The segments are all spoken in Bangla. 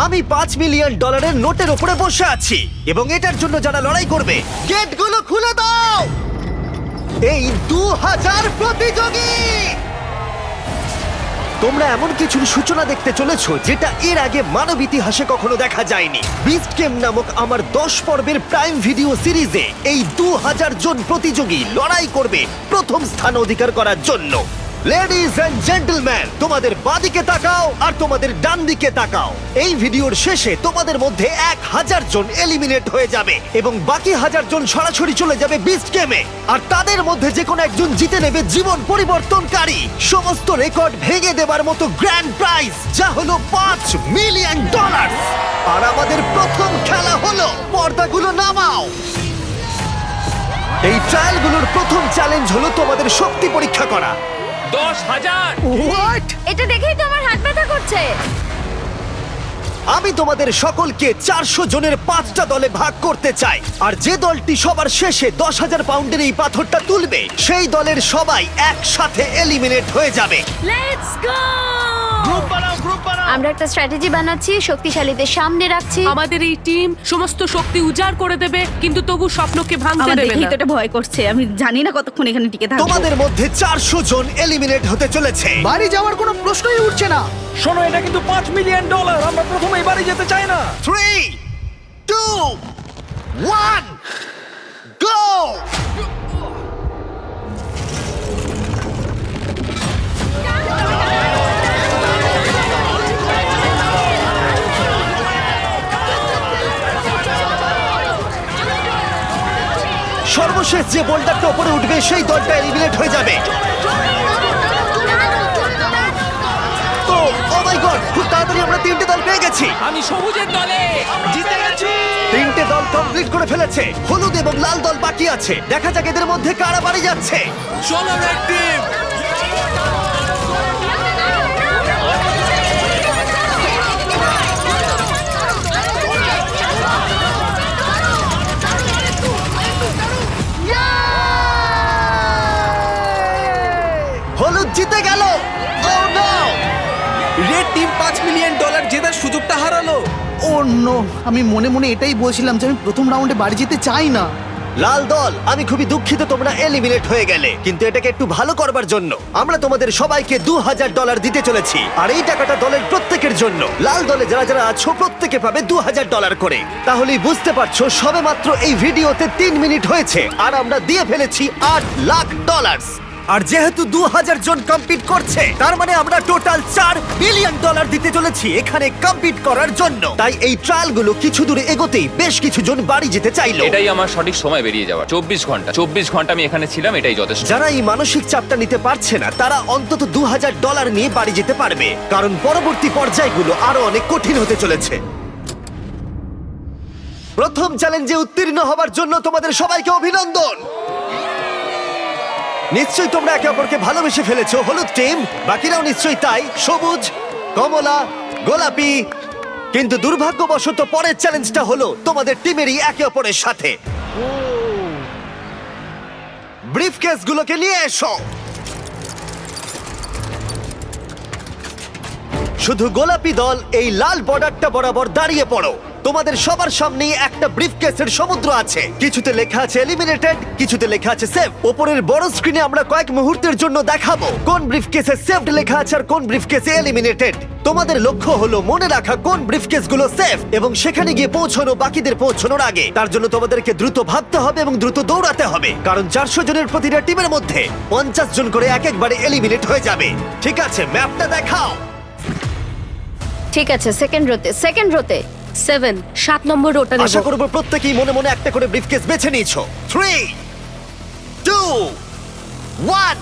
আমি $5 মিলিয়ন নোটের উপরে বসে আছি এবং এটার জন্য যারা লড়াই করবে গেটগুলো খুলে দাও। এই 2000 প্রতিযোগী, তোমরা এমন কিছুর সূচনা দেখতে চলেছো যেটা এর আগে মানব ইতিহাসে কখনো দেখা যায়নি। বিস্ট গেম নামক আমার 10 পর্বের প্রাইম ভিডিও সিরিজে এই 2000 জন প্রতিযোগী লড়াই করবে প্রথম স্থান অধিকার করার জন্য। লেডিজ এন্ড জেন্টলম্যান, তোমাদের বাঁদিকে তাকাও আর তোমাদের ডান দিকে তাকাও। এই ভিডিওর শেষে তোমাদের মধ্যে 1000 জন এলিমিনেট হয়ে যাবে এবং বাকি 1000 জন সরাসরি চলে যাবে বিস্ট গেমে। আর তাদের মধ্যে যে কোনো একজন জিতে নেবে জীবন পরিবর্তনকারী সমস্ত রেকর্ড ভেঙে দেবার মতো গ্র্যান্ড প্রাইজ, যা হলো $5 মিলিয়ন। আর আমাদের প্রথম খেলা হলো, পর্দাগুলো নামাও। এই ট্রায়ালগুলোর প্রথম চ্যালেঞ্জ হলো তোমাদের শক্তি পরীক্ষা করা। 10,000। হোয়াট? এটা দেখেই তো আমার হাত ব্যথা করছে। আমি তোমাদের সকলকে 400 জনের 5টা দলে ভাগ করতে চাই। আর যে দলটি সবার শেষে 10,000 পাউন্ডের এই পাথরটা তুলবে, সেই দলের সবাই একসাথে এলিমিনেট হয়ে যাবে। Let's go! গ্রুপ বানাও, গ্রুপ বানাও। আমরা একটা স্ট্র্যাটেজি বানাচ্ছি, শক্তিশালীদের সামনে রাখছি। আমাদের এই টিম সমস্ত শক্তি উজাড় করে দেবে, কিন্তু তবু স্বপ্নকে ভাঙতে আমার দেবে দেখেই না। তো এটা ভয় করছে। আমি জানি না কতক্ষণ এখানে টিকে থাকবো। তোমাদের মধ্যে 400 জন এলিমিনেট হতে চলেছে। বাড়ি যাওয়ার কোনো প্রশ্নই উঠছে না। শোনো, এটা কিন্তু $5 মিলিয়ন। আমরা প্রথমেই বাড়ি যেতে চাই না। 3, 2, 1, গো! সর্বশেষ যে বোল্ডারটা উপরে উঠবে সেই দলটা এলিমিনেট হয়ে যাবে। ও মাই গড, খুব তাড়াতাড়ি আমরা 3টে দল পেয়ে গেছি। আমি সবুজের দলে জিতে গেছি। 3টে দল কমপ্লিট করে ফেলেছে, হলুদ এবং লাল দল বাকি আছে। দেখা যাক এদের মধ্যে কারা বাড়ি যাচ্ছে। চলো রেড টিম। হলুদ জিতে গেল। Oh no! Red team $5 million জেতার সুযোগটা হারালো। ও নো, আমি মনে মনে এটাই বলছিলাম যে আমি প্রথম রাউন্ডে বাড়ি যেতে চাই না। লাল দল, আমি খুবই দুঃখিত তোমরা এলিমিনেট হয়ে গেলে, কিন্তু এটাকে একটু ভালো করবার জন্য আমরা তোমাদের সবাইকে $2,000 দিতে চলেছি। আর এই টাকাটা দলের প্রত্যেকের জন্য। লাল দলে যারা যারা আছো প্রত্যেকে পাবে $2,000 করে। তাহলেই বুঝতে পারছো সবেমাত্র এই ভিডিওতে 3 মিনিট হয়েছে আর আমরা দিয়ে ফেলেছি $8 লাখ। আর যেহেতু 2000 জন কম্পিট করছে, তার মানে আমরা টোটাল $4 বিলিয়ন দিতে চলেছি এখানে কম্পিট করার জন্য। তাই এই ট্রায়ালগুলো কিছু দূরে এগোতেই বেশ কিছু জন বাড়ি যেতে চাইলো। এটাই আমার সঠিক সময় বেরিয়ে যাওয়া। 24 ঘন্টা আমি এখানে ছিলাম, এটাই যথেষ্ট। যারা এই মানসিক চাপটা নিতে পারছে না, তারা অন্তত $2,000 নিয়ে বাড়ি যেতে পারবে, কারণ পরবর্তী পর্যায়গুলো আরো অনেক কঠিন হতে চলেছে। প্রথম চ্যালেঞ্জে উত্তীর্ণ হবার জন্য তোমাদের সবাইকে অভিনন্দন। নিশ্চয়ই তোমরা একে অপরকে ভালোবেসে ফেলেছো, হলুদ টিম। বাকিরাও নিশ্চয়ই তাই, সবুজ, কমলা, গোলাপি। কিন্তু দুর্ভাগ্যবশত পরের চ্যালেঞ্জটা হলো তোমাদের টিমেরই একে অপরের সাথে। ব্রিফকেসগুলোকে নিয়ে এসো। শুধু গোলাপি দল এই লাল বর্ডারটা বরাবর দাঁড়িয়ে পড়ো। তোমাদের সবার সামনেই একটা ব্রিফকেসের সমুদ্র আছে। কিছুতে লেখা আছে এলিমিনেটেড, কিছুতে লেখা আছে সেভ। উপরের বড় স্ক্রিনে আমরা কয়েক মুহূর্তের জন্য দেখাবো কোন ব্রিফকেসে সেভড লেখা আছে আর কোন ব্রিফকেসে এলিমিনেটেড। তোমাদের লক্ষ্য হলো মনে রাখা কোন ব্রিফকেসগুলো সেফ এবং সেখানে গিয়ে পৌঁছানো বাকিদের পৌঁছানোর আগে। তার জন্য তোমাদেরকে দ্রুত ভাবতে হবে এবং দ্রুত দৌড়াতে হবে, কারণ 400 জনের প্রতিটা টিমের মধ্যে 50 জন করে এক একবারে এলিমিনেট হয়ে যাবে। ঠিক আছে, ম্যাপটা দেখাও। ঠিক আছে, সেকেন্ড রোতে 7 নম্বর রোটা নেব। আশা করব প্রত্যেকেই মনে মনে একটা করে ব্রিফকেস বেছে নিয়েছো। 3, 2, 1,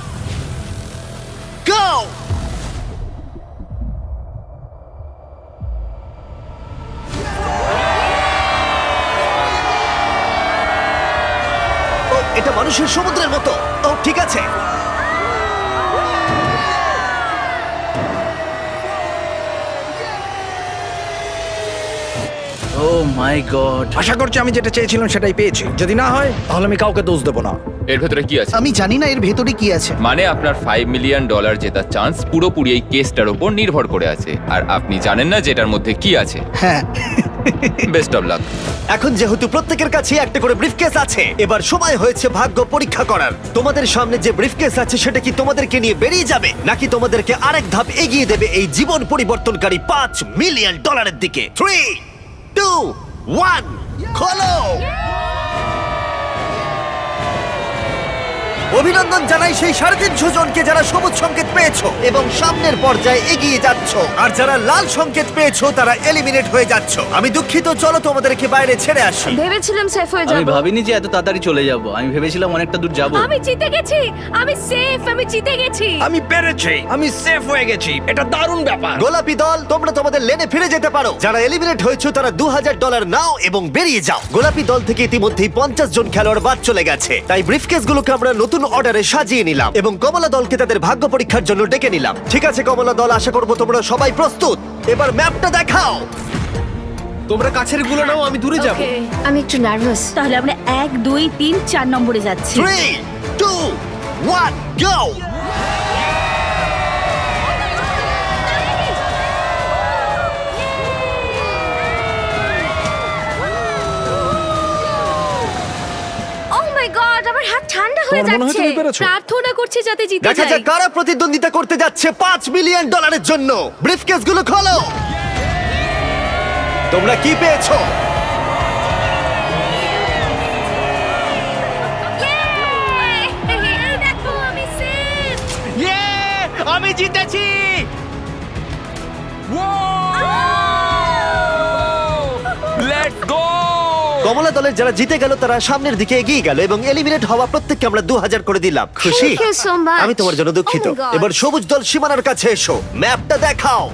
গো! ও, এটা মানুষের সমুদ্রের মতো। ও ঠিক আছে। ও মাই গড, আশা করছি আমি যেটা চেয়েছিলাম সেটাই পেয়েছি। যদি না হয় তাহলে আমি কাউকে দোষ দেবো না। এর ভেতরে কি আছে? আমি জানি না এর ভেতরে কি আছে। মানে আপনার $5 মিলিয়ন জেতার চান্স পুরোপুরি এই কেসটার উপর নির্ভর করে আছে, আর আপনি জানেন না যেটার মধ্যে কি আছে। হ্যাঁ, বেস্ট অফ লাক। এখন যেহেতু প্রত্যেকের কাছে একটা করে ব্রিফকেস আছে, এবার সময় হয়েছে ভাগ্য পরীক্ষা করার। তোমাদের সামনে যে ব্রিফকেস আছে সেটা কি তোমাদেরকে নিয়ে বেরিয়ে যাবে, নাকি তোমাদেরকে আরেক ধাপ এগিয়ে দেবে এই জীবন পরিবর্তনকারী $5 মিলিয়ন দিকে? 3, 2, 1, খোলো! অভিনন্দন জানাই সেই 350 জনকে যারা সবুজ সংকেত পেয়েছো এবং সামনের পর্যায়ে এগিয়ে যাচ্ছ, আর যারা লাল সংকেত পেয়েছো তারা এলিমিনেট হয়ে যাচ্ছ। আমি দুঃখিত, চলো তোমাদেরকে বাইরে ছেড়ে আসি। ভেবেছিলাম সেফ হয়ে আমি যাব। ভাবিনি যে এত তাড়াতাড়ি চলে যাব। আমি ভেবেছিলাম অনেকটা দূর যাব। আমি জিতে গেছি, আমি সেফ, আমি জিতে গেছি। আমি পেরেছি, আমি সেফ হয়ে গেছি। এটা দারুণ ব্যাপার। গোলাপি দল, তোমরা তোমাদের লেনে ফিরে যেতে পারো। যারা এলিমিনেট হয়েছে তারা $2000 নাও এবং বেরিয়ে যাও। গোলাপি দল থেকে ইতিমধ্যেই 50 জন খেলোয়াড় বাদ চলে গেছে, তাই ব্রিফকেসগুলোকে আমরা নতুন অর্ডারে সাজিয়ে নিলাম এবং কমলা দলকে তাদের ভাগ্য পরীক্ষার জন্য ডেকে নিলাম। ঠিক আছে কমলা দল, আশা করবো তোমরা সবাই প্রস্তুত। এবার ম্যাপটা দেখাও। তোমরা কাছের গুলো নাও, আমি দূরে যাব। আমি একটু নার্ভাস। তাহলে আমরা 1, 2, 3, 4 নম্বরে যাচ্ছি। 3, 2, 1, go! Oh my God, আমার হাত ঠান্ডা হয়ে তোমার মনে হয় যাচ্ছে। তুমি পেরেছো? প্রার্থনা করছি যাতে জিতে দেখা যাই। যাক কারা প্রতিদ্বন্দ্বিতা করতে যাচ্ছে $5 মিলিয়ন জন্য। ব্রিফকেসগুলো খোলো। তোমরা কি পেয়েছো? এই দেখো, আমি সেফ। আমি জিতেছি। Let's go! কমলা দলের যারা জিতে গেল তারা সামনের দিকে এগিয়ে গেল এবং এলিমিনেট হওয়া প্রত্যেককে আমরা 2000 করে দিলাম। খুশি? Thank you so much. আমি তোমার জন্য দুঃখিত। Oh my God. এবার সবুজ দল সীমানার কাছে এসো, ম্যাপটা দেখাও।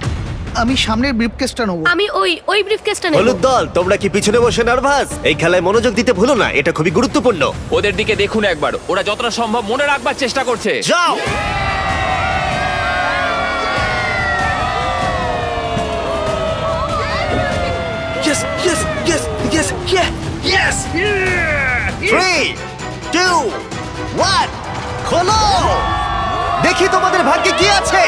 আমি সামনের ব্রিফকেসটা নেবো। আমি ওই ব্রিফকেসটা নেব। হলুদ দল, তোমরা কি পিছনে বসে নার্ভাস? এই খেলায় মনোযোগ দিতে ভুলো না, এটা খুবই গুরুত্বপূর্ণ। ওদের দিকে দেখুন একবার, ওরা যতটা সম্ভব মনে রাখবার চেষ্টা করছে। যাও। Yes, yes, yes, yes, yeah, yes. 3, 2, 1, খোলো। দেখি তোমাদের ভাগ্যে কি আছে।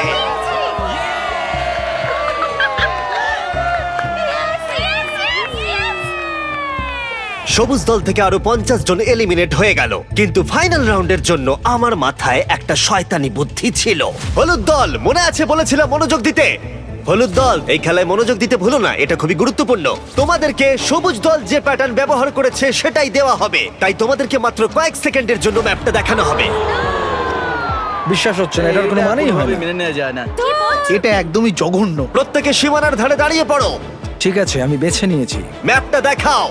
সবুজ দল থেকে আরো 50 জন এলিমিনেট হয়ে গেল, কিন্তু ফাইনাল রাউন্ডের জন্য আমার মাথায় একটা শয়তানি বুদ্ধি ছিল। হলুদ দল, মনে আছে বলেছিলাম মনোযোগ দিতে। হলুদ দল, এই খেলায় মনোযোগ দিতে ভুলো না, এটা খুবই গুরুত্বপূর্ণ। তোমাদেরকে সবুজ দল যে প্যাটার্ন ব্যবহার করেছে সেটাই দেওয়া হবে, তাই তোমাদেরকে মাত্র কয়েক সেকেন্ডের জন্য ম্যাপটা দেখানো হবে। বিশ্বাস হচ্ছে না, এটার কোনো মানেই হয় না। মেনে নেওয়া যায় না। এটা একদমই জঘন্য। প্রত্যেকে সীমানার ধারে দাঁড়িয়ে পড়ো। ঠিক আছে, আমি বেছে নিয়েছি। ম্যাপটা দেখাও।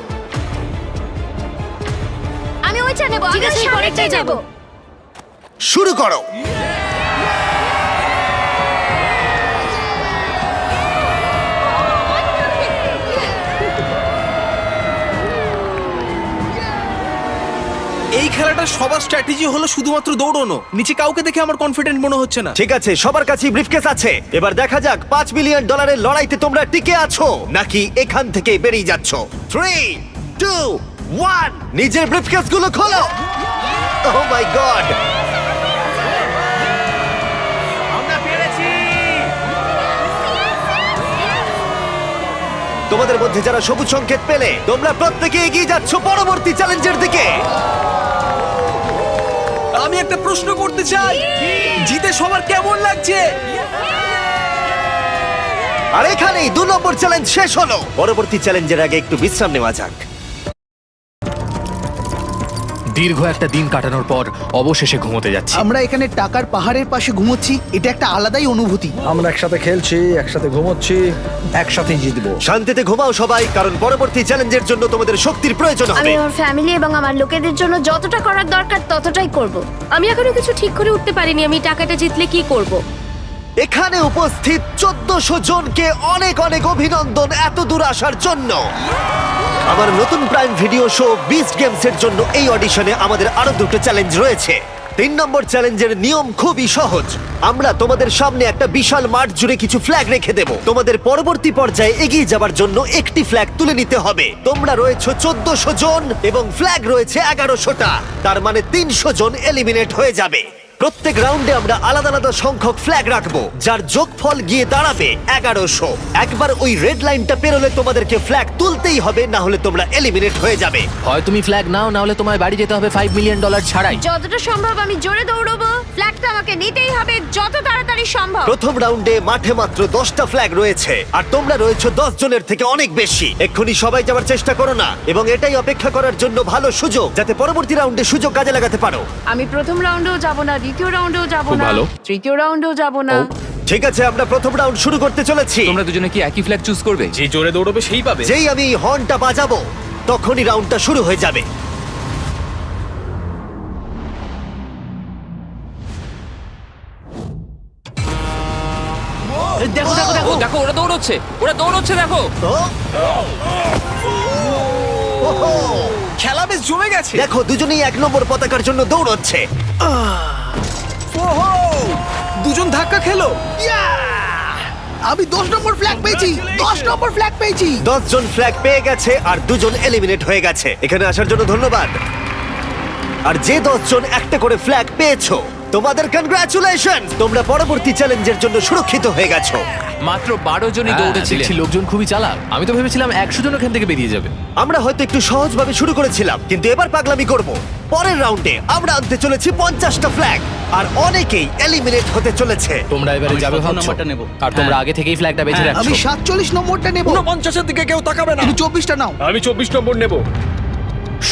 আমি ওইটা নেব, আমি সেই পরেরটাই যাব। শুরু করো। এই খেলাটা সবার স্ট্র্যাটেজি হলো শুধুমাত্র দৌড়ানো। নিচে কাউকে দেখে আমার কনফিডেন্ট মনে হচ্ছে না। ঠিক আছে, সবার কাছেই ব্রিফকেস আছে। এবার দেখা যাক $5 মিলিয়ন লড়াইতে তোমরা টিকে আছো নাকি এখান থেকে বেরিয়ে যাচ্ছ। 3, 2, 1, নিজের ব্রিফকেসগুলো খোলো। ওহ মাই গড! আমরা পেরেছি। তোমাদের মধ্যে যারা সবুজ সংকেত পেলে তোমরা প্রত্যেকে এগিয়ে যাচ্ছ পরবর্তী চ্যালেঞ্জের দিকে। আমি একটা প্রশ্ন করতে চাই, জিতে সবার কেমন লাগছে? আর এখানেই 2 নম্বর চ্যালেঞ্জ শেষ হলো। পরবর্তী চ্যালেঞ্জের আগে একটু বিশ্রাম নেওয়া যাক। দীর্ঘ একটা দিন কাটানোর পর অবশেষে ঘুমোতে যাচ্ছি। আমরা এখানে টাকার পাহাড়ের পাশে ঘুমোচ্ছি, এটা একটা আলাদাই অনুভূতি। আমরা একসাথে খেলছি, একসাথে ঘুমোচ্ছি, একসাথেই জিতবো। শান্তিতে ঘুমাও সবাই, কারণ পরবর্তী চ্যালেঞ্জের জন্য তোমাদের শক্তির প্রয়োজন আমি হবে। আমার ফ্যামিলি এবং আমার লোকেদের জন্য যতটা করার দরকার ততটাই করব। আমি এখনো কিছু ঠিক করে উঠতে পারিনি আমি টাকাটা জিতলে কি করব। এখানে উপস্থিত 1400 জনকে অনেক অনেক অভিনন্দন এত দূর আসার জন্য। আমার নতুন prime video show beast games এর জন্য এই অডিশনে আমাদের আরো 2টো চ্যালেঞ্জ রয়েছে। 3 নম্বর চ্যালেঞ্জের নিয়ম খুবই সহজ। আমরা তোমাদের সামনে একটা বিশাল মাঠ জুড়ে কিছু ফ্ল্যাগ রেখে দেব। তোমাদের পরবর্তী পর্যায়ে এগিয়ে যাবার জন্য একটি ফ্ল্যাগ তুলে নিতে হবে। তোমরা রয়েছে 1400 জন এবং ফ্ল্যাগ রয়েছে 1100টা। তার মানে 300 জন এলিমিনেট হয়ে যাবে। প্রত্যেক রাউন্ডে আমরা আলাদা আলাদা সংখ্যক ফ্ল্যাগ রাখবো, যার যোগফল গিয়ে দাঁড়াবে 1100। একবার ওই রেড লাইনটা পেরোলে তোমাদেরকে ফ্ল্যাগ তুলতেই হবে, না হলে তোমরা এলিমিনেট হয়ে যাবে। হয় তুমি ফ্ল্যাগ নাও, না হলে তোমায় বাড়ি যেতে হবে $5 মিলিয়ন ছাড়াই। যতটা সম্ভব আমি জোরে দৌড়বো। ফ্ল্যাগটা আমাকে নিতেই হবে যত তাড়াতাড়ি সম্ভব। প্রথম রাউন্ডে মাঠে মাত্র 10টা ফ্ল্যাগ রয়েছে, আর তোমরা রয়েছে 10 জনের থেকে অনেক বেশি। এক্ষুনি সবাই যাওয়ার চেষ্টা করো না, এবং এটাই অপেক্ষা করার জন্য ভালো সুযোগ, যাতে পরবর্তী রাউন্ডে সুযোগ কাজে লাগাতে পারো। আমি প্রথম রাউন্ডেও যাব না, দ্বিতীয় রাউন্ডেও যাব খুব না, ভালো। তৃতীয় রাউন্ডেও যাব না। ঠিক আছে, আমরা প্রথম রাউন্ড শুরু করতে চলেছি। তোমরা দুজনে কি একই ফ্ল্যাগ চুজ করবে? যে জোরে দৌড়বে সেই পাবে। যেই আমি এই হর্নটা বাজাবো তখনই রাউন্ডটা শুরু হয়ে যাবে। দেখো দেখো দেখো ও দেখো, ওরা দৌড়চ্ছে, দেখো। ও, ওহো, খেলা বেশ জমে গেছে। দেখো দুজনেই 1 নম্বর পতাকার জন্য দৌড়চ্ছে। ওহো, দুজন ধাক্কা খেলো। আমি 10 নম্বর ফ্ল্যাগ পেয়েছি, 10 নম্বর ফ্ল্যাগ পেয়েছি। 10 জন ফ্ল্যাগ পেয়ে গেছে আর 2 জন এলিমিনেট হয়ে গেছে। এখানে আসার জন্য ধন্যবাদ। আর যে 10 জন একটা করে ফ্ল্যাগ পেয়েছো, তোমাদের কনগ্রাচুলেশন, তোমরা পরবর্তী চ্যালেঞ্জের জন্য সুরক্ষিত হয়ে গেছো। মাত্র 12 জনই দৌড়েছিলেন। দেখছি লোকজন খুবই চালাক। আমি তো ভেবেছিলাম 100 জন ওখান থেকে বেরিয়ে যাবে। আমরা হয়তো একটু সহজভাবে শুরু করেছিলাম, কিন্তু এবার পাগলামি করব। পরের রাউন্ডে আমরা আনতে চলেছি 50টা ফ্ল্যাগ, আর অনেকেই এলিমিনেট হতে চলেছে। তোমরা এবারে আমি যাবে 17 ভাবছো, নম্বরটা নেব। আর তোমরা হ্যাঁ। আগে থেকেই ফ্ল্যাগটা বেছে হ্যাঁ, রাখছো। আমি 47 নম্বরটা নেব। 49-এর দিকে কেউ তাকাবে না। তুমি 24টা নাও। আমি 24 নম্বর নেব।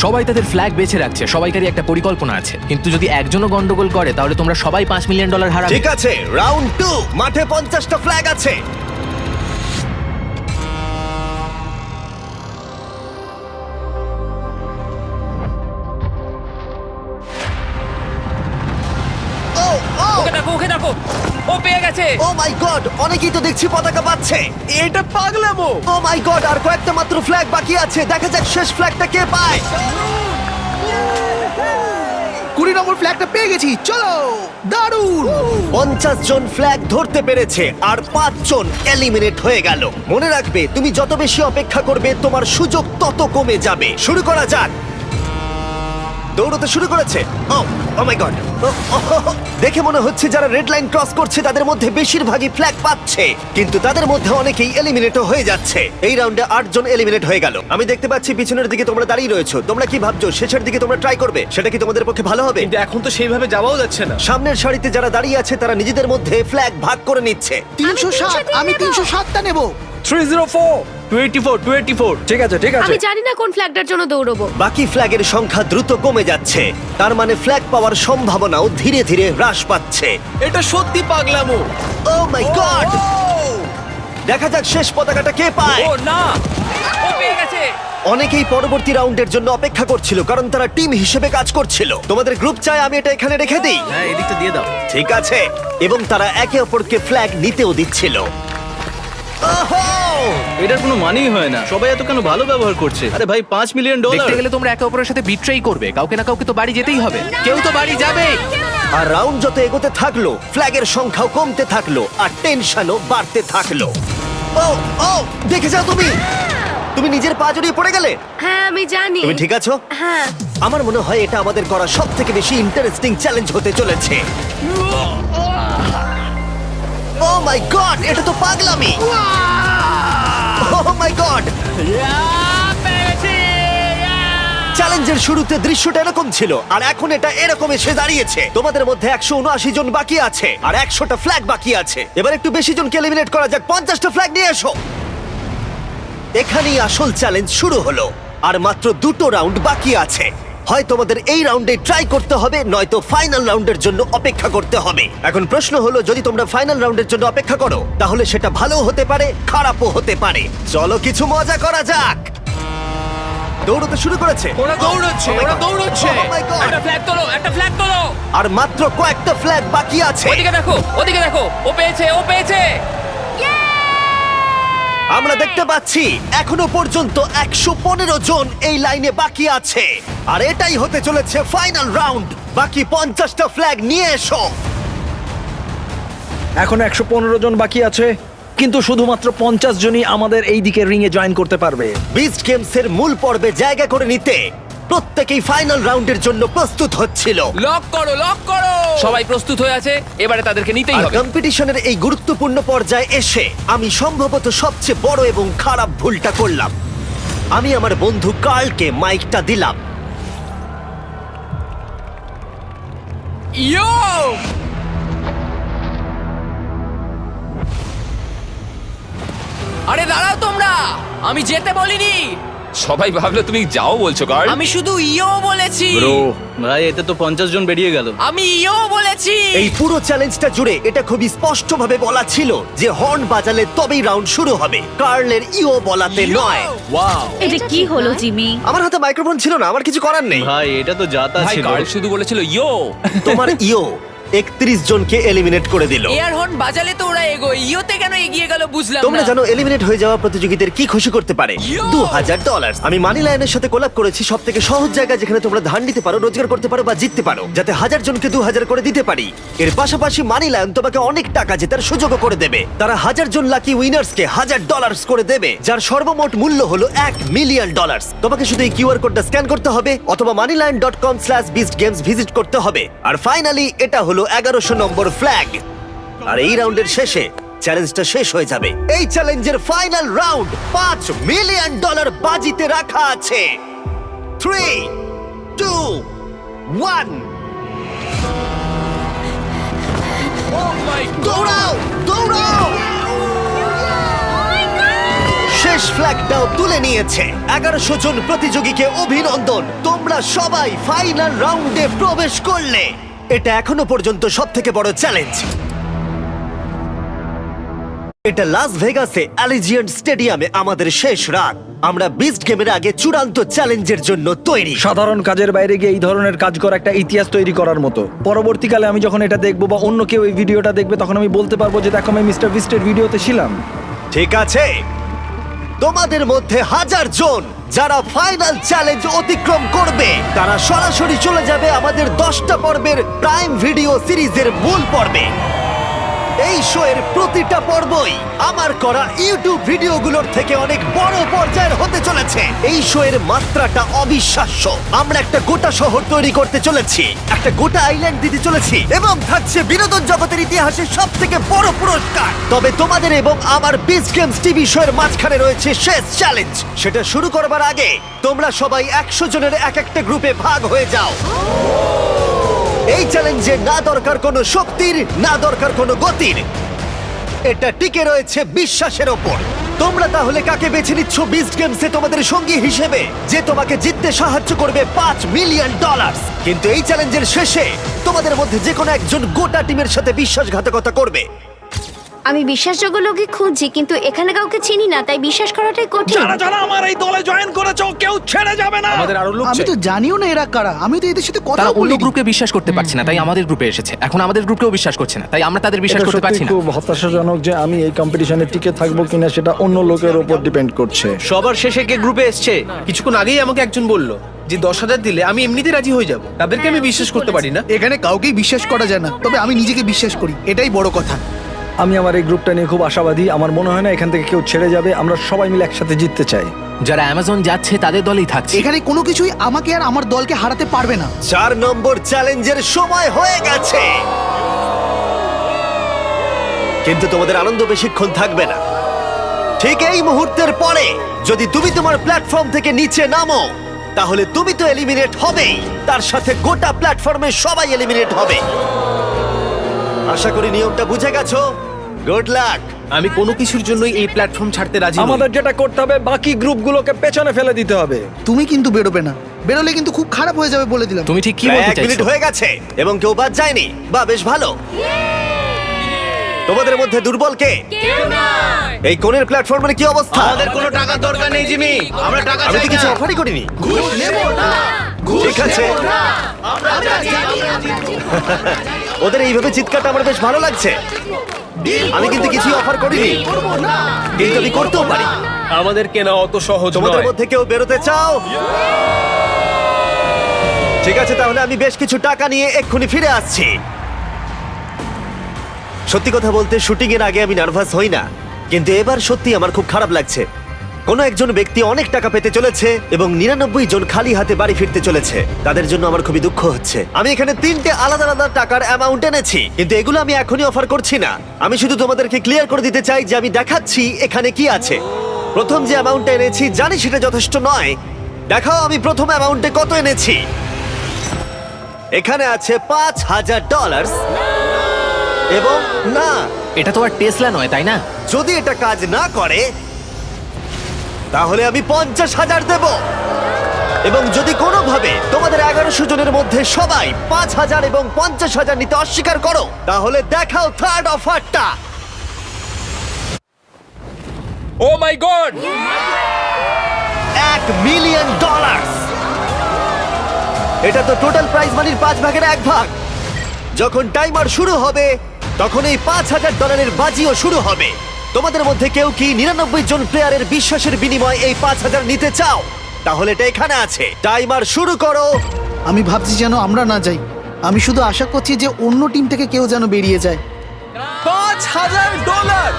সবাই তাদের ফ্ল্যাগ বেছে রাখছে, সবাইকারই একটা পরিকল্পনা আছে। কিন্তু যদি একজনও গন্ডগোল করে, তাহলে তোমরা সবাই $5 মিলিয়ন হারাবে। ঠিক আছে, রাউন্ড 2, মাঠে 50টা ফ্ল্যাগ আছে। ও ও ওকে দেখো, ও পেয়ে গেছে। ও মাই গড, অনেকেই তো দেখছি পতাকা পাচ্ছে। এটা পাগলামো। ও মাই গড, আর কয়েকটা মাত্র ফ্ল্যাগ বাকি আছে। দেখা যাক শেষ ফ্ল্যাগটা কে পায়। 20 নম্বর ফ্ল্যাগটা পেয়ে গেছি, চলো। দারুণ। 50 জন ফ্ল্যাগ ধরতে পেরেছে, আর 5 জন এলিমিনেট হয়ে গেল। মনে রাখবে, তুমি যত বেশি অপেক্ষা করবে, তোমার সুযোগ তত কমে যাবে। শুরু করা যাক। দৌড়তে শুরু করেছে। ও মাই গড, দেখে মনে হচ্ছে যারা রেড লাইন ক্রস করছে তাদের মধ্যে বেশিরভাগই ফ্ল্যাগ পাচ্ছে, কিন্তু তাদের মধ্যে অনেকেই এলিমিনেটও হয়ে যাচ্ছে। এই রাউন্ডে 8 জন এলিমিনেট হয়ে গেল। আমি দেখতে পাচ্ছি পিছনের দিকে তোমরা দাঁড়িয়ে রয়েছো। তোমরা কি ভাবছো শেষের দিকে তোমরা ট্রাই করবে? সেটা কি তোমাদের পক্ষে ভালো হবে? কিন্তু এখন তো সেইভাবে যাওয়াও যাচ্ছে না। সামনের সারিতে যারা দাঁড়িয়ে আছে তারা নিজেদের মধ্যে ফ্ল্যাগ ভাগ করে নিচ্ছে। 307, আমি 307টা নেব। 304, 24, ঠিক আছে ঠিক আছে। আমি জানি না কোন ফ্ল্যাগটার জন্য দৌড়বো। বাকি ফ্ল্যাগের সংখ্যা দ্রুত কমে যাচ্ছে, তার মানে ফ্ল্যাগ পাওয়ার সম্ভাবনাও ধীরে ধীরে হ্রাস পাচ্ছে। এটা সত্যি পাগলামো। ও মাই গড, দেখা যাক শেষ পতাকাটা কে পায়। ও না, ও পেয়ে গেছে। অনেকেই পরবর্তী রাউন্ডের জন্য অপেক্ষা করছিল, কারণ তারা টিম হিসেবে কাজ করছিল। তোমাদের গ্রুপ চাই আমি এটা এখানে রেখে দিই? হ্যাঁ, এদিকটা দিয়ে দাও। ঠিক আছে, এবং তারা একে অপরকে ফ্ল্যাগ নিতেও দিচ্ছিল। ওহো! এটার কোনো মানেই হয় না, সবাই এত কেন ভালো ব্যবহার করছে। আরে ভাই, $5 মিলিয়ন। দেখতে গেলে তোমরা একে অপরের সাথে বিট্রেই করবে। কাউকে না কাউকে তো বাড়ি যেতেই হবে। কেউ তো বাড়ি যাবে। আর রাউন্ড যত এগোতে থাকলো, ফ্ল্যাগের সংখ্যাও কমতে থাকলো, আর টেনশনও বাড়তে থাকলো। ও ও, দেখে যাও তুমি। তুমি নিজের পা জড়িয়ে পড়ে গেলে। হ্যাঁ আমি জানি। তুমি ঠিক আছো? হ্যাঁ। আমার মনে হয় এটা আমাদের করা সবথেকে বেশি ইন্টারেস্টিং চ্যালেঞ্জ হতে চলেছে। ও মাই গড, এটা তো পাগলামি। ও মাই গড, চ্যালেঞ্জের শুরুতে দৃশ্যটা এরকম ছিল, আর এখন এটা এরকম এসে দাঁড়িয়েছে। তোমাদের মধ্যে 179 জন বাকি আছে, আর 100টা ফ্ল্যাগ বাকি আছে। এবার একটু বেশি জনকে এলিমিনেট করা যাক। 50টা ফ্ল্যাগ নিয়ে এসো। এখানেই আসল চ্যালেঞ্জ শুরু হলো, আর মাত্র 2টো রাউন্ড বাকি আছে। হয় তোমাদের এই রাউন্ডে ট্রাই করতে হবে, নয়তো ফাইনাল রাউন্ডের জন্য অপেক্ষা করতে হবে। এখন প্রশ্ন হলো, যদি তোমরা ফাইনাল রাউন্ডের জন্য অপেক্ষা করো, তাহলে সেটা ভালোও হতে পারে, খারাপও হতে পারে। চলো কিছু মজা করা যাক। দৌড়তে শুরু করেছে। ওরা দৌড়চ্ছে, ওরা দৌড়চ্ছে। Oh my God! একটা ফ্ল্যাগ তোলো, একটা ফ্ল্যাগ তোলো। আর মাত্র কয়েকটা ফ্ল্যাগ বাকি আছে। ওদিকে দেখো, ও পেয়েছে। আমরা দেখতে পাচ্ছি এখনো পর্যন্ত 115 জন এই লাইনে বাকি আছে, আর এটাই হতে চলেছে ফাইনাল রাউন্ড। বাকি 50টা ফ্ল্যাগ নিয়ে এসো। এখন 115 জন বাকি আছে, কিন্তু শুধুমাত্র 50 জনই আমাদের এই দিকের রিং এ জয়েন করতে পারবে। বিস্ট গেমসের মূল পর্বে জায়গা করে নিতে প্রত্যেকেই ফাইনাল রাউন্ডের জন্য প্রস্তুত হচ্ছিল। লক করো, লক করো। সবাই প্রস্তুত হয়ে আছে, এবারে তাদেরকে নিতেই আর হবে। কম্পিটিশনের এই গুরুত্বপূর্ণ পর্যায়ে এসে আমি সম্ভবত সবচেয়ে বড় এবং খারাপ ভুলটা করলাম। আমি আমার বন্ধু কার্লকে মাইকটা দিলাম। ইয়ো! আরে দাঁড়াও তোমরা, আমি যেতে বলিনি। সবাই ভাবলো তুমি যাও বলছো কার্ল। আমি শুধু ইও বলেছি। ব্রো ভাই এতে তো 50 জন বেরিয়ে গেল। আমি ইও বলেছি। এই পুরো চ্যালেঞ্জটা জুড়ে এটা খুবই স্পষ্টভাবে বলা ছিল যে হর্ন বাজালে তবেই রাউন্ড শুরু হবে, কার্লের ইও বলাতে নয়। ওয়াও এটা কি হলো জিমি? আমার হাতে মাইক্রোফোন ছিল না, আমার কিছু করার নেই। ভাই এটা তো যাতা ভাই ছিল। কার্ল শুধু বলেছিল ইয়ো। তোমার ইও 31 জনকে এলিমিনেট করে দিল। এয়ার হর্ন বাজালে তো ওরা এগোয়, ইওতে কেন এগিয়ে গেল বুঝলাম তোমরা না। জানো এলিমিনেট হয়ে যাওয়া প্রতিযোগীদের কি খুশি করতে পারে? $2000। আমি মানি লায়নের সাথে কোলাব করেছি, সব থেকে সহজ জায়গা যেখানে তোমরা ধার নিতে পারো, রোজগার করতে পারো বা জিততে পারো, যাতে 1000 জনকে 2000 করে দিতে পারি। এর পাশাপাশি মানি লায়ন তোমাকে অনেক টাকা জেতার সুযোগও করে দেবে। তারা 1000 জন লাকি উইনার্সকে $1000 করে দেবে, যার সর্বমোট মূল্য হলো $1 মিলিয়ন। তোমাকে শুধু এই কিউআর কোডটা স্ক্যান করতে হবে অথবা moneylion.com/beastgames ভিজিট করতে হবে। আর ফাইনালি এটা হলো 1100 নম্বর ফ্ল্যাগ। আর এই রাউন্ডের শেষে চ্যালেঞ্জটা শেষ হয়ে যাবে। এই চ্যালেঞ্জের ফাইনাল রাউন্ড $5 মিলিয়ন বাজিতে রাখা আছে। 3, 2, 1 দৌড়াও, দৌড়াও! শেষ ফ্ল্যাগটাও তুলে নিয়েছে। 1100 জন প্রতিযোগীকে অভিনন্দন, তোমরা সবাই ফাইনাল রাউন্ডে প্রবেশ করলে। এটা এখনো পর্যন্ত সবথেকে বড় চ্যালেঞ্জ। এটা লাস ভেগাসে অ্যালিজিয়েন্ট স্টেডিয়ামে আমাদের শেষ রাত। আমরা বিস্ট গেমের আগে চূড়ান্ত চ্যালেঞ্জের জন্য তৈরি। সাধারণ কাজের বাইরে গিয়ে এই ধরনের কাজ করা একটা ইতিহাস তৈরি করার মতো। পরবর্তীকালে আমি যখন এটা দেখবো বা অন্য কেউ এই ভিডিওটা দেখবে, তখন আমি বলতে পারবো যে দেখো আমি মিস্টার বিস্টের ভিডিওতে ছিলাম। ঠিক আছে, তোমাদের মধ্যে 1000 জন যারা ফাইনাল চ্যালেঞ্জ অতিক্রম করবে, তারা সরাসরি চলে যাবে আমাদের 10টা পর্বের প্রাইম ভিডিও সিরিজের মূল পর্বে। এই শো এর প্রতিটা পর্বই আমার করা ইউটিউব ভিডিওগুলোর থেকে অনেক বড় পর্যায়ের হতে চলেছে। এই শো এর মাত্রাটা অবিশ্বাস্য। আমরা একটা গোটা শহর তৈরি করতে চলেছি, একটা গোটা আইল্যান্ড দিতে চলেছি, এবং থাকছে বিনোদন জগতের ইতিহাসে সব থেকে বড় পুরস্কার। তবে তোমাদের এবং আমার বিস্ট গেমস টিভি শো এর মাঝখানে রয়েছে শেষ চ্যালেঞ্জ। সেটা শুরু করবার আগে তোমরা সবাই 100 জনের এক একটা গ্রুপে ভাগ হয়ে যাও। এই চ্যালেঞ্জে না দরকার কোনো শক্তির, না দরকার কোনো গতির, এটা টিকে রয়েছে বিশ্বাসের ওপর। তোমরা তাহলে কাকে বেছে নিচ্ছ বিস্ট গেমসে তোমাদের সঙ্গী হিসেবে, যে তোমাকে জিততে সাহায্য করবে $5 মিলিয়ন? কিন্তু এই চ্যালেঞ্জের শেষে তোমাদের মধ্যে যে কোনো একজন গোটা টিমের সাথে বিশ্বাসঘাতকতা করবে। আমি বিশ্বাসযোগ্য লোকই খুঁজছি, কিন্তু এখানে কাউকে চিনি না, তাই বিশ্বাস করাটাই কঠিন। যারা আমার এই দলে জয়েন করেছো কেউ ছেড়ে যাবে না। আমাদের আরো লোক আমি তো জানিও না এরা কারা, আমি তো এদের সাথে কথা তারা অন্য বলি। গ্রুপকে বিশ্বাস করতে পারছে না, তাই আমাদের গ্রুপে এসেছে। এখন আমাদের গ্রুপকেও বিশ্বাস করছে না, তাই আমরা তাদের বিশ্বাস করতে পারছি না। খুব হতাশাজনক যে আমি এই কম্পিটিশনে টিকে থাকবো কিনা সেটা অন্য লোকের উপর ডিপেন্ড করছে। সবার শেষে কে গ্রুপে এসছে? কিছুক্ষণ আগেই আমাকে একজন বলল যে 10,000 দিলে আমি এমনিতে রাজি হয়ে যাব। তাদেরকে আমি বিশ্বাস করতে পারি না। এখানে কাউকেই বিশ্বাস করা যায় না, তবে আমি নিজেকে বিশ্বাস করি, এটাই বড় কথা। আমি আমার এই গ্রুপটা নিয়ে খুব আশাবাদী। আমার মনে হয় না এখান থেকে কেউ ছেড়ে যাবে। আমরা সবাই মিলে একসাথে জিততে চাই। যারা অ্যামাজন যাচ্ছে তাদের দলেই থাকছে। এখানে কোনো কিছুই আমাকে আর আমার দলকে হারাতে পারবে না। 4 নম্বর চ্যালেঞ্জের সময় হয়ে গেছে, কিন্তু তোমাদের আনন্দ বেশিক্ষণ থাকবে না। ঠিক এই মুহূর্তের পরে যদি তুমি তোমার প্ল্যাটফর্ম থেকে নিচে নামো, তাহলে তুমি তো এলিমিনেট হবেই, তার সাথে গোটা প্ল্যাটফর্মে সবাই এলিমিনেট হবে। আশা করি নিয়মটা বুঝে গেছো। Good luck. আমি কোনো কিছুর জন্যই এই প্ল্যাটফর্ম ছাড়তে রাজি নই। আমাদের যেটা করতে হবে, বাকি গ্রুপগুলোকে পেছনে ফেলে দিতে হবে। তুমি কিন্তু বেরোবে না, বেরোলে কিন্তু খুব খারাপ হয়ে যাবে বলে দিলাম। তুমি ঠিক কি প্রায় বলতে 1 মিনিট চাইছো? হয়ে গেছে এবং কেউ বাদ যায়নি। বা বেশ ভালো। তোমাদের মধ্যে দুর্বল কে? এই কোণের প্ল্যাটফর্মের কি অবস্থা? আমাদের কোনো টাকার দরকার নেই জিমি, আমরা টাকা আমি তো চাই কিছু না। অফারই করিনি। ঠিক আছে, ওদের এইভাবে চিৎকারটা আমার বেশ ভালো লাগছে। আমি কিন্তু কিছু অফার করিনি, কিন্তু আমি করতেও পারি। আমাদের কেনা অত সহজ তোমাদের নয়। মধ্যে কেউ বেরোতে চাও? ঠিক আছে, তাহলে আমি বেশ কিছু টাকা নিয়ে এক্ষুনি ফিরে আসছি। সত্যি কথা বলতে শুটিং এর আগে আমি নার্ভাস হই না, কিন্তু এবার সত্যি আমার খুব খারাপ লাগছে। কোনো একজন ব্যক্তি অনেক টাকা পেতে চলেছে এবং 99 জন খালি হাতে বাড়ি ফিরতে চলেছে। তাদের জন্য আমার খুবই দুঃখ হচ্ছে। আমি এখানে 3টে আলাদা আলাদা টাকার অ্যামাউন্ট এনেছি, কিন্তু এগুলো আমি এখনই অফার করছি না। আমি শুধু তোমাদেরকে ক্লিয়ার করে দিতে চাই যে আমি দেখাচ্ছি এখানে কি আছে। প্রথম যে অ্যামাউন্টটা এনেছি জানি সেটা যথেষ্ট নয়। দেখাও আমি প্রথম অ্যামাউন্টে কত এনেছি। এখানে আছে $5,000 এবং না, এটা তো আর টেসলা নয়, তাই না? যদি এটা কাজ না করে তাহলে আমি 50,000 দেব। এবং যদি কোনোভাবে তোমাদের 1100 জনের মধ্যে সবাই 5,000 এবং 50,000 নিতে অস্বীকার করো, তাহলে দেখাও থার্ড অফারটা। ও মাই গড! $1 মিলিয়ন। এটা তো টোটাল প্রাইজ মানির 5 ভাগের 1 ভাগ। যখন টাইমার শুরু হবে তখন এই $5,000 বাজিও শুরু হবে। তোমাদের মধ্যে কেউ কি 99 জন প্লেয়ারের বিশ্বাসের বিনিময়ে এই 5,000 নিতে চাও? তাহলে এটা এখানে আছে। টাইমার শুরু করো। আমি ভাবছি যেন আমরা না যাই। আমি শুধু আশা করছি যে অন্য টিম থেকে কেউ যেন বেরিয়ে যায়। $5,000!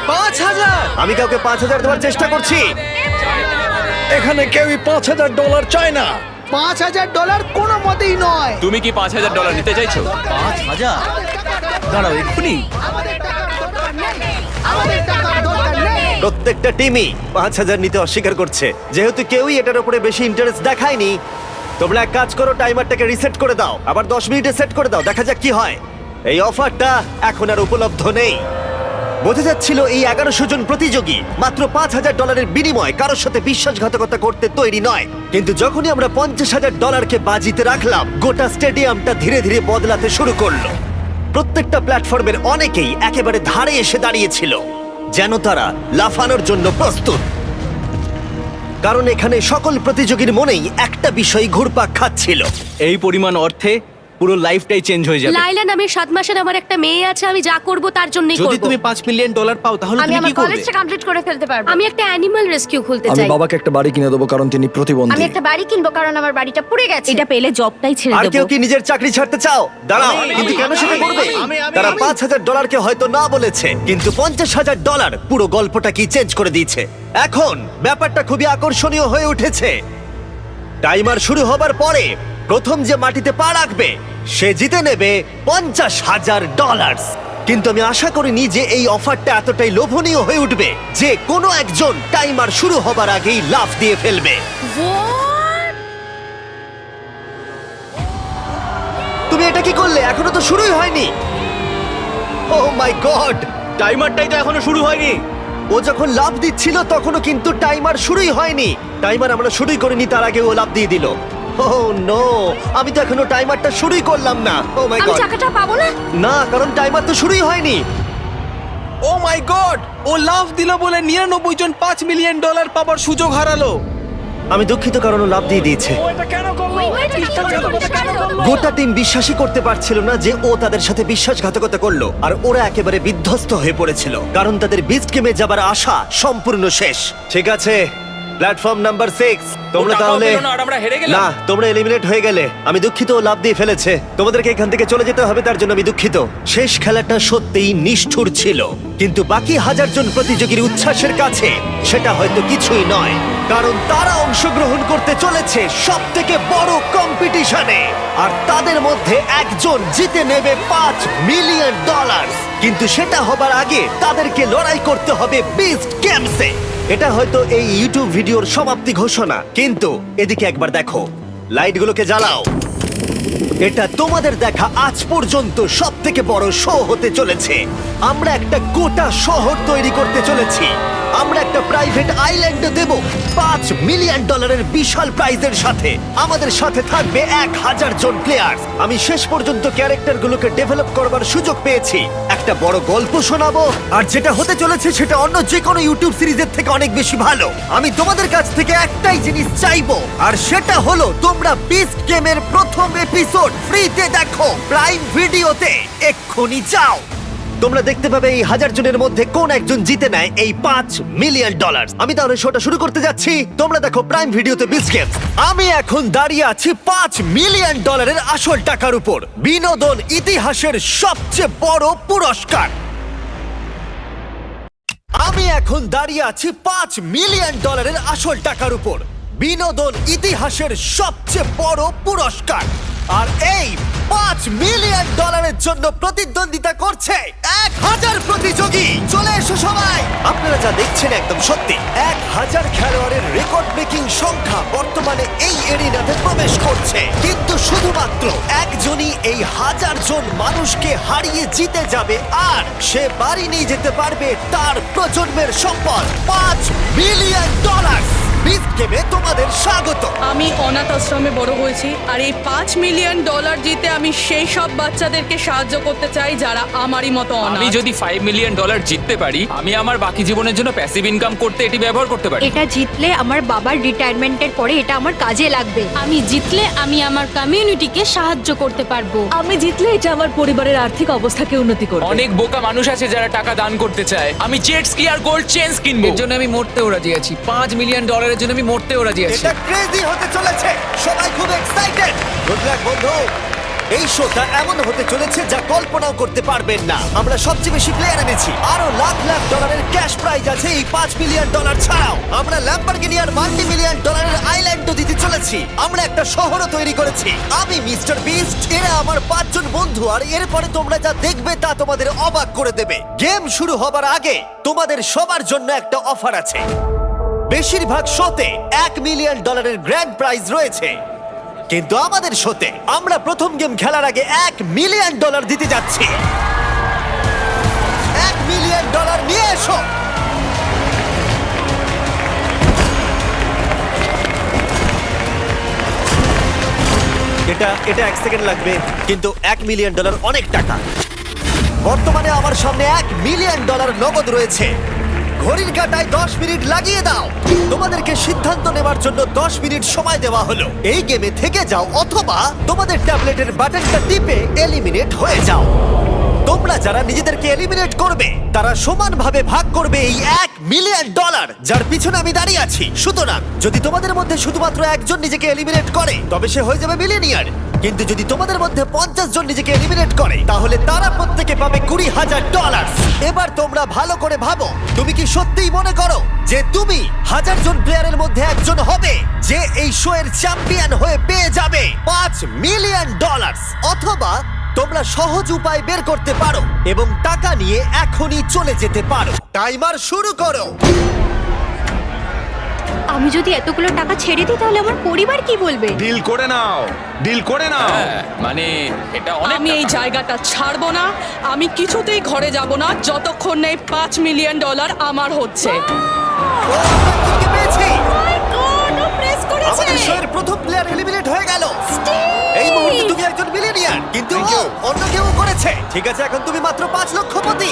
5,000! আমি কাউকে 5,000 দেওয়ার চেষ্টা করছি। এখানে কেউই $5,000 চায় না। $5,000 কোনো মতেই নয়। তুমি কি $5,000 নিতে চাইছো? 5,000? দাঁড়াও এক্ষুনি। প্রত্যেকটা টিমই 5,000 নিতে অস্বীকার করছে। যেহেতু কেউই এটার উপরে বেশি ইন্টারেস্ট দেখায়নি, তোমরা এক কাজ করো, টাইমারটাকে রিসেট করে দাও, আবার 10 মিনিটে সেট করে দাও, দেখা যাক কি হয়। এই অফারটা এখন আর উপলব্ধ নেই। বোঝা যাচ্ছিল এই 1100 জন প্রতিযোগী মাত্র $5,000 বিনিময়ে কারোর সাথে বিশ্বাসঘাতকতা করতে তৈরি নয়। কিন্তু যখনই আমরা $50,000 বাজিতে রাখলাম, গোটা স্টেডিয়ামটা ধীরে ধীরে বদলাতে শুরু করলো। প্রত্যেকটা প্ল্যাটফর্মের অনেকেই একেবারে ধারে এসে দাঁড়িয়েছিল, যেন তারা লাফানোর জন্য প্রস্তুত। কারণ এখানে সকল প্রতিযোগীর মনেই একটা বিষয় ঘুরপাক খাচ্ছিল। এই পরিমাণ অর্থে পুরো লাইফটাই চেঞ্জ হয়ে যাবে। লাইলান, আমি 7 মাসের আমার একটা মেয়ে আছে, আমি যা করব তার জন্যই যদি করব। তুমি $5 মিলিয়ন পাও তাহলে আমি তুমি আমার কি করবে? কলেজটা কমপ্লিট করে ফেলতে পারবো। আমি একটা অ্যানিমাল রেস্কিউ খুলতে আমি চাই। বাবাকে একটা বাড়ি কিনে দেবো কারণ তিনি প্রতিবন্ধী। আমি একটা বাড়ি কিনবো কারণ আমার বাড়িটা পুড়ে গেছে। এটা পেলে জবটাই ছেড়ে আর কেউ দেবো। কি নিজের চাকরি ছাড়তে চাও? দাঁড়াও, কিন্তু কেন সেটা করবে? তারা $5,000 হয়তো না বলেছে, কিন্তু $50,000 পুরো গল্পটা কি চেঞ্জ করে দিয়েছে। এখন ব্যাপারটা খুবই আকর্ষণীয় হয়ে উঠেছে। টাইমার শুরু হবার পরে প্রথম যে মাটিতে পা রাখবে সে জিতে নেবে $50,000। কিন্তু আমি আশা করিনি যে এই অফারটা এতটাই লোভনীয় হয়ে উঠবে যে কোনো একজন টাইমার শুরু হবার আগেই লাফ দিয়ে ফেলবে। তুমি এটা কি করলে? এখনো তো শুরুই হয়নি। ও মাই গড! টাইমারটাই তো এখনো শুরু হয়নি। ও যখন লাফ দিচ্ছিল তখনও কিন্তু টাইমার শুরুই হয়নি। টাইমার আমরা শুরুই করিনি, তার আগে ও লাফ দিয়ে দিল। Oh no! আমি তো এখনো টাইমারটা শুরুই করলাম না। ও মাই আমি গড! টাকাটা পাবো না। না, কারণ টাইমার তো শুরুই হয়নি। ও মাই গড! ও লাফ দিল বলে 99 জন $5 মিলিয়ন পাবার সুযোগ হারালো। আমি দুঃখিত, কারণ ও লাফ দিয়ে দিয়েছে। গোটা টিম বিশ্বাসই করতে পারছিল না যে ও তাদের সাথে বিশ্বাসঘাতকতা করলো, আর ওরা একেবারে বিধ্বস্ত হয়ে পড়েছিল কারণ তাদের বিস্ট গেমে যাবার আশা সম্পূর্ণ শেষ। ঠিক আছে, প্ল্যাটফর্ম নাম্বার 6, তোমরা টাকাও তাহলে পেলো না আর আমরা হেরে গেলাম। না, তোমরা এলিমিনেট হয়ে গেলে। আমি দুঃখিত, ও লাফ দিয়ে ফেলেছে। তোমাদেরকে এখান থেকে চলে যেতে হবে, তার জন্য আমি দুঃখিত। শেষ খেলাটা সত্যিই নিষ্ঠুর ছিল, কিন্তু বাকি 1000 জন প্রতিযোগীর উচ্ছ্বাসের কাছে সেটা হয়তো কিছুই নয়, কারণ তারা অংশগ্রহণ করতে চলেছে সব থেকে বড় কম্পিটিশনে, আর তাদের মধ্যে একজন জিতে নেবে $5 মিলিয়ন। কিন্তু সেটা হবার আগে তাদেরকে লড়াই করতে হবে বিস্ট গেমসে। এটা হয়তো এই ইউটিউব ভিডিওর সমাপ্তি ঘোষণা, কিন্তু এদিকে একবার দেখো, লাইটগুলোকে জ্বালাও। এটা তোমাদের দেখা আজ পর্যন্ত সব থেকে বড় শো হতে চলেছে। আমরা একটা গোটা শহর তৈরি করতে চলেছি। আমরা একটা প্রাইভেট আইল্যান্ড দেব $5 মিলিয়ন বিশাল প্রাইজের সাথে। আমাদের সাথে থাকবে 1000 জন প্লেয়ার। আমি শেষ পর্যন্ত ক্যারেক্টারগুলোকে ডেভেলপ করবার সুযোগ পেয়েছি। একটা বড় গল্প শোনাবো, আর যেটা হতে চলেছে সেটা অন্য যে কোনো ইউটিউব সিরিজের থেকে অনেক বেশি ভালো। আমি তোমাদের কাছ থেকে একটাই জিনিস চাইবো, আর সেটা হলো তোমরা বিস্ট গেমের প্রথম এপিসোড ফ্রিতে দেখো প্রাইম ভিডিওতে। এক্ষুনি যাও। তোমরা দেখতে পাবে এই 1000 জনের মধ্যে কোন একজন জিতে নেয় এই $5 মিলিয়ন। আমি তাহলে শোটা শুরু করতে যাচ্ছি। তোমরা দেখো প্রাইম ভিডিওতে বিচ গেমস। আমি এখন দাঁড়িয়ে আছি $5 মিলিয়ন আসল টাকার উপর, বিনোদন ইতিহাসের সবচেয়ে বড় পুরস্কার। আমি এখন দাঁড়িয়ে আছি $5 মিলিয়ন আসল টাকার উপর, বিনোদন ইতিহাসের সবচেয়ে বড় পুরস্কার। আর এই $5 মিলিয়ন জন্য প্রতিদ্বন্দ্বিতা করছে 1000 প্রতিযোগী। চলে এসো সবাই। আপনারা যা দেখছেন একদম সত্যি। 1000 খেলোয়াড়ের রেকর্ড ব্রেকিং সংখ্যা বর্তমানে এই এরিনাতে প্রবেশ করছে, কিন্তু শুধুমাত্র একজনই এই 1000 জন মানুষকে হারিয়ে জিতে যাবে, আর সে বাড়ি নিয়ে যেতে পারবে তার প্রজন্মের সম্পদ $5 মিলিয়ন। বিচ গেমে তোমাদের স্বাগত। আমি অনাথ আশ্রমে বড় হয়েছি, আর এই $5 মিলিয়ন জিতে আমি সেই সব বাচ্চাদেরকে সাহায্য করতে চাই যারা আমারই মতো আমি অনাথ। যদি $5 মিলিয়ন জিততে পারি, আমি আমার বাকি জীবনের জন্য প্যাসিভ ইনকাম করতে এটি ব্যবহার করতে পারি। এটা জিতলে আমার বাবার রিটায়ারমেন্টের পরে এটা আমার কাজে লাগবে। আমি জিতলে আমি আমার কমিউনিটিকে সাহায্য করতে পারবো। আমি জিতলে এটা আমার পরিবারের আর্থিক অবস্থাকে উন্নতি করবে। অনেক বোকা মানুষ আছে যারা টাকা দান করতে চায়। আমি জেট স্কি আর গোল্ড চেইনস কিনবো। এর জন্য আমি মরতেও রাজি আছি। $5 মিলিয়ন জন্য আমি মরতেও রাজি আছি। এটা ক্রেজি হতে চলেছে, সবাই খুব এক্সাইটেড। গুড লাক বন্ধু। এই শোটা এমন হতে চলেছে যা কল্পনাও করতে পারবেন না। আমরা সবচেয়ে বেশি প্লেয়ার এনেছি, আরো লাখ লাখ ডলারের ক্যাশ প্রাইজ আছে এই $5 মিলিয়ন ছাড়াও। আমরা ল্যাম্বরগিনি আর $1 মিলিয়ন আইল্যান্ডও দিতে চলেছি। আমরা একটা শহরও তৈরি করেছি। আমি মিস্টার বিস্ট, এরা আমার 5 জন বন্ধু, আর এরপরে তোমরা যা দেখবে তা তোমাদের অবাক করে দেবে। গেম শুরু হবার আগে তোমাদের সবার জন্য একটা অফার আছে। বেশিরভাগ শোতে $1 মিলিয়ন গ্র্যান্ড প্রাইজ রয়েছে, কিন্তু আমাদের শোতে আমরা প্রথম গেম খেলার আগে $1 মিলিয়ন দিতে যাচ্ছি। $1 মিলিয়ন নিয়ে এসো। এটা 1 সেকেন্ড লাগবে, কিন্তু $1 মিলিয়ন অনেক টাকা। বর্তমানে আমার সামনে $1 মিলিয়ন নগদ রয়েছে। ঘড়ির কাঁটায় 10 মিনিট লাগিয়ে দাও। তোমাদেরকে সিদ্ধান্ত নেবার জন্য 10 মিনিট সময় দেওয়া হলো। এই গেমে থেকে যাও, অথবা তোমাদের ট্যাবলেটের বাটনটা টিপে এলিমিনেট হয়ে যাও। তোমরা যারা নিজেদেরকে এলিমিনেট করবে তারা সমানভাবে ভাগ করবে এই $1 মিলিয়ন, যার পিছনে আমি দাঁড়িয়ে আছি। সুতরাং যদি তোমাদের মধ্যে শুধুমাত্র একজন নিজেকে এলিমিনেট করে তবে সে হয়ে যাবে মিলিয়নিয়ার, কিন্তু যদি তোমাদের মধ্যে 50 জন নিজেকে এলিমিনেট করে তাহলে তারা প্রত্যেকে পাবে $20,000। এবার তোমরা ভালো করে ভাবো, তুমি কি সত্যিই মনে করো যে তুমি 1000 জন প্লেয়ারের মধ্যে একজন হবে যে এই শো এর চ্যাম্পিয়ন হয়ে পেয়ে যাবে $5 মিলিয়ন? অথবা তোমরা সহজ উপায় বের করতে পারো এবং টাকা নিয়ে এখনই চলে যেতে পারো। টাইমার শুরু করো। আমি যদি এতগুলো টাকা ছেড়ে দিই তাহলে আমার পরিবার কি বলবে? ডিল করে নাও, ডিল করে নাও। মানে এটা অনেক আমি এই টাকা। জায়গাটা ছাড়বো না। আমি কিছুতেই ঘরে যাব না যতক্ষণ না এই $5 মিলিয়ন আমার হচ্ছে। ও, আমরা জিতে পেয়েছি। প্রেস করেছে। আমাদের শোয়ের প্রথম প্লেয়ার এলিমিনেট হয়ে গেল। এই মুহূর্তে তুমি একজন মিলিয়নিয়ার, কিন্তু ও অন্য কেউ করেছে। ঠিক আছে, এখন তুমি মাত্র 5 লক্ষপতি।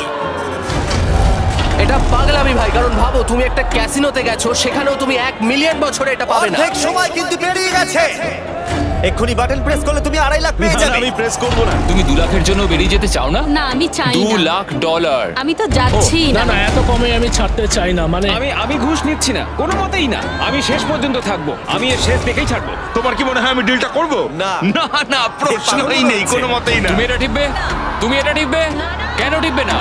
এটা পাগলামি ভাই, কারণ ভাবো তুমি একটা ক্যাসিনোতে গেছো, সেখানেও তুমি $1 মিলিয়ন বছরে এটা পাবে না। অর্ধেক সময় কিন্তু পেরিয়ে গেছে। এক্ষুনি বাটন প্রেস করলে তুমি $2.5 লাখ পেয়ে যাবে। আমি প্রেস করব না। তুমি 2 লাখের জন্য বেরিয়ে যেতে চাও না? না, আমি চাই $2 না। লাখ। আমি তো যাচ্ছি না। এত কমে আমি ছাড়তে চাই না। মানে আমি ঘুষ নিচ্ছি না, কোনো মতেই না। আমি শেষ পর্যন্ত থাকবো, আমি এর শেষ দেখেই ছাড়বো। তোমার কি মনে হয় আমি ডিলটা করব? না। না না, প্রশ্নই নেই, কোনো মতেই না। তুমি এটা টিপবে? তুমি এটা টিপবে? কেন টিপবে না?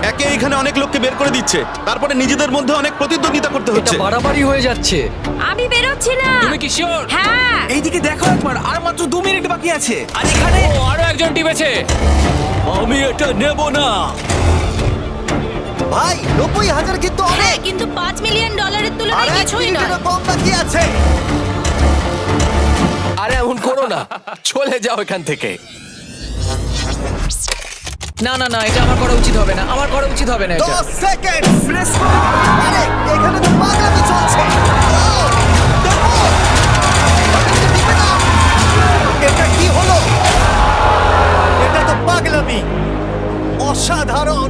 একে এখানে অনেক লোককে বের করে দিচ্ছে, তারপরে নিজেদের মধ্যে অনেক প্রতিদ্বন্দ্বিতা করতে হচ্ছে। বাড়াবাড়ি হয়ে যাচ্ছে। আমি বেরোচ্ছি না। তুমি কি শিওর? হ্যাঁ। এইদিকে দেখো একবার, আর মাত্র 2 মিনিট বাকি আছে। আর এখানে ও, আরো একজন টিপেছে। আমি এটা নেব না। ভাই 90,000 কিন্তু অনেক। কিন্তু $5 মিলিয়ন আর তুলনায় 1 কিছুই নয়। মিনিটেরও কম বাকি আছে। আরে এমন করো না, চলে যাও এখান থেকে। না না না, এটা আমার করা উচিত হবে না। আমার করা উচিত হবে না এটা। 10 সেকেন্ড। আরে এখানে তো পাগলামি চলছে। ও, দেখো। বাটনটা টিপে দাও। এটা কি হলো? এটা তো পাগলামি। অসাধারণ।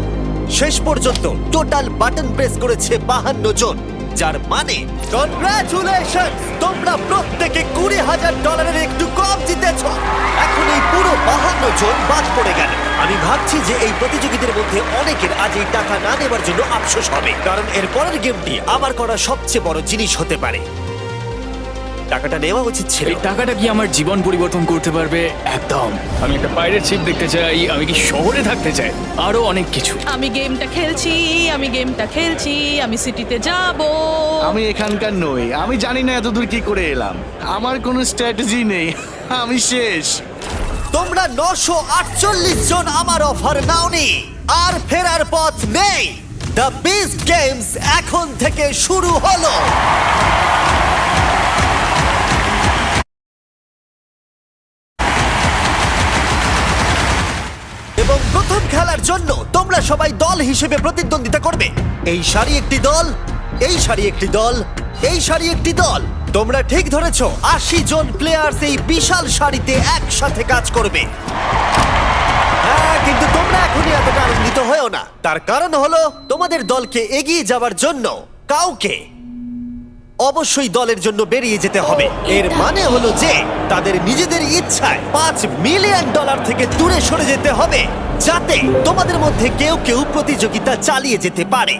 শেষ পর্যন্ত টোটাল বাটন প্রেস করেছে 52 জন। যার মানে কনগ্রাচুলেশন, তোমরা প্রত্যেকে $20,000 একটু কম জিতেছো। এখন এই পুরো 52 জন বাদ পড়ে গেল। আমি ভাবছি যে এই প্রতিযোগীদের মধ্যে অনেকের আজ এই টাকা না নেবার জন্য আফসোস হবে, কারণ এর পরের গেমটি আমার করা সবচেয়ে বড় জিনিস হতে পারে। টাকাটা নেওয়া উচিত ছিল। এই টাকাটা কি আমার জীবন পরিবর্তন করতে পারবে? একদম। আমি একটা পাইরেট শিপ দেখতে চাই, আমি কি শহরে থাকতে চাই, আরো অনেক কিছু। আমি গেমটা খেলছি, আমি সিটিতে যাব। আমি এখানকার নই, আমি জানি না এতদূর কি করে এলাম। আমার কোনো স্ট্র্যাটেজি নেই, আমি শেষ। তোমরা 948 জন আমার অফার নাওনি, আর ফেরার পথ নেই। দ্য বিস্ট গেমস এখন থেকে শুরু হলো। এবং প্রথম খেলার জন্য তোমরা সবাই দল হিসেবে প্রতিদ্বন্দ্বিতা করবে। এই সারি একটি দল, এই সারি একটি দল, এই সারি একটি দল। তোমরা ঠিক ধরেছো, 80 জন প্লেয়ার্স এই বিশাল সারিতে একসাথে কাজ করবে। হ্যাঁ, কিন্তু তোমরা এখনই এতটা আনন্দিত হয়েও না। তার কারণ হলো তোমাদের দলকে এগিয়ে যাওয়ার জন্য কাউকে অবশ্যই দলের জন্য বেরিয়ে যেতে হবে। এর মানে হলো যে তাদের নিজেদের ইচ্ছায় $5 মিলিয়ন থেকে দূরে সরে যেতে হবে, যাতে তোমাদের মধ্যে কেউ কেউ প্রতিযোগিতা চালিয়ে যেতে পারে।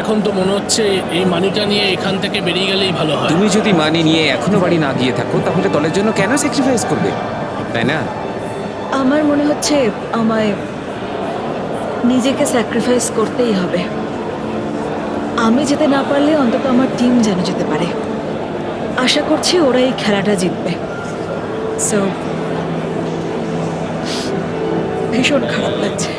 এখন তো মনে হচ্ছে এই মানিটা নিয়ে এখান থেকে বেরিয়ে গেলেই ভালো হয়। তুমি যদি মানি নিয়ে এখনো বাড়ি না গিয়ে থাকো, তাহলে দলের জন্য কেন স্যাক্রিফাইস করবে, তাই না? আমার মনে হচ্ছে আমায় নিজেকে স্যাক্রিফাইস করতেই হবে। আমি যেতে না পারলে অন্তত আমার টিম যেন যেতে পারে। আশা করছি ওরা এই খেলাটা জিতবে। সো ভীষণ খারাপ লাগছে।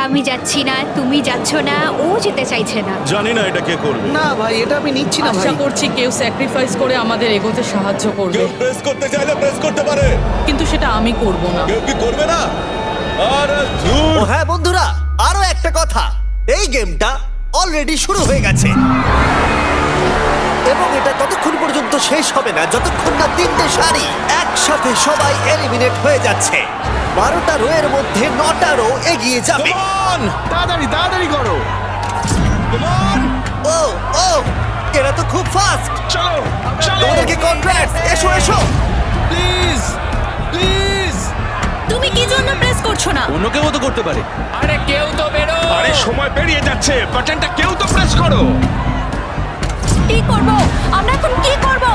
আমি যাচ্ছি না, তুমি যাচ্ছ না, ও যেতে চাইছে না। জানি না এটা কে করবে। না ভাই, এটা আমি নিচ্ছি না ভাই। আশা করছি কেউ স্যাক্রিফাইস করে আমাদের এগোতে সাহায্য করবে, কেউ প্রেস করতে চাইলে প্রেস করতে পারে, কিন্তু সেটা আমি করব না। কেউ কি করবে না? আরে ও হ্যাঁ বন্ধুরা, আরো একটা কথা, এই গেমটা অলরেডি শুরু হয়ে গেছে এবং এটা ততক্ষণ পর্যন্ত শেষ হবে না যতক্ষণ না 3টে সারি একসাথে সবাই এলিমিনেট হয়ে যাচ্ছে। 12টা রো এর মধ্যে 9টা রো এগিয়ে যাবে। তাড়াতাড়ি তাড়াতাড়ি করো। ও ও, এরা তো খুব ফাস্ট। চলো চলো, তোমাদেরকে কনগ্রাটস। এসো এসো। Please please. তুমি কি জন্য প্রেস করছো না? অন্য কেউ তো করতে পারে। আরে কেউ তো বেরো। আরে সময় পেরিয়ে যাচ্ছে, বাটনটা কেউ তো প্রেস করো। কি করব আমরা এখন? কি করব?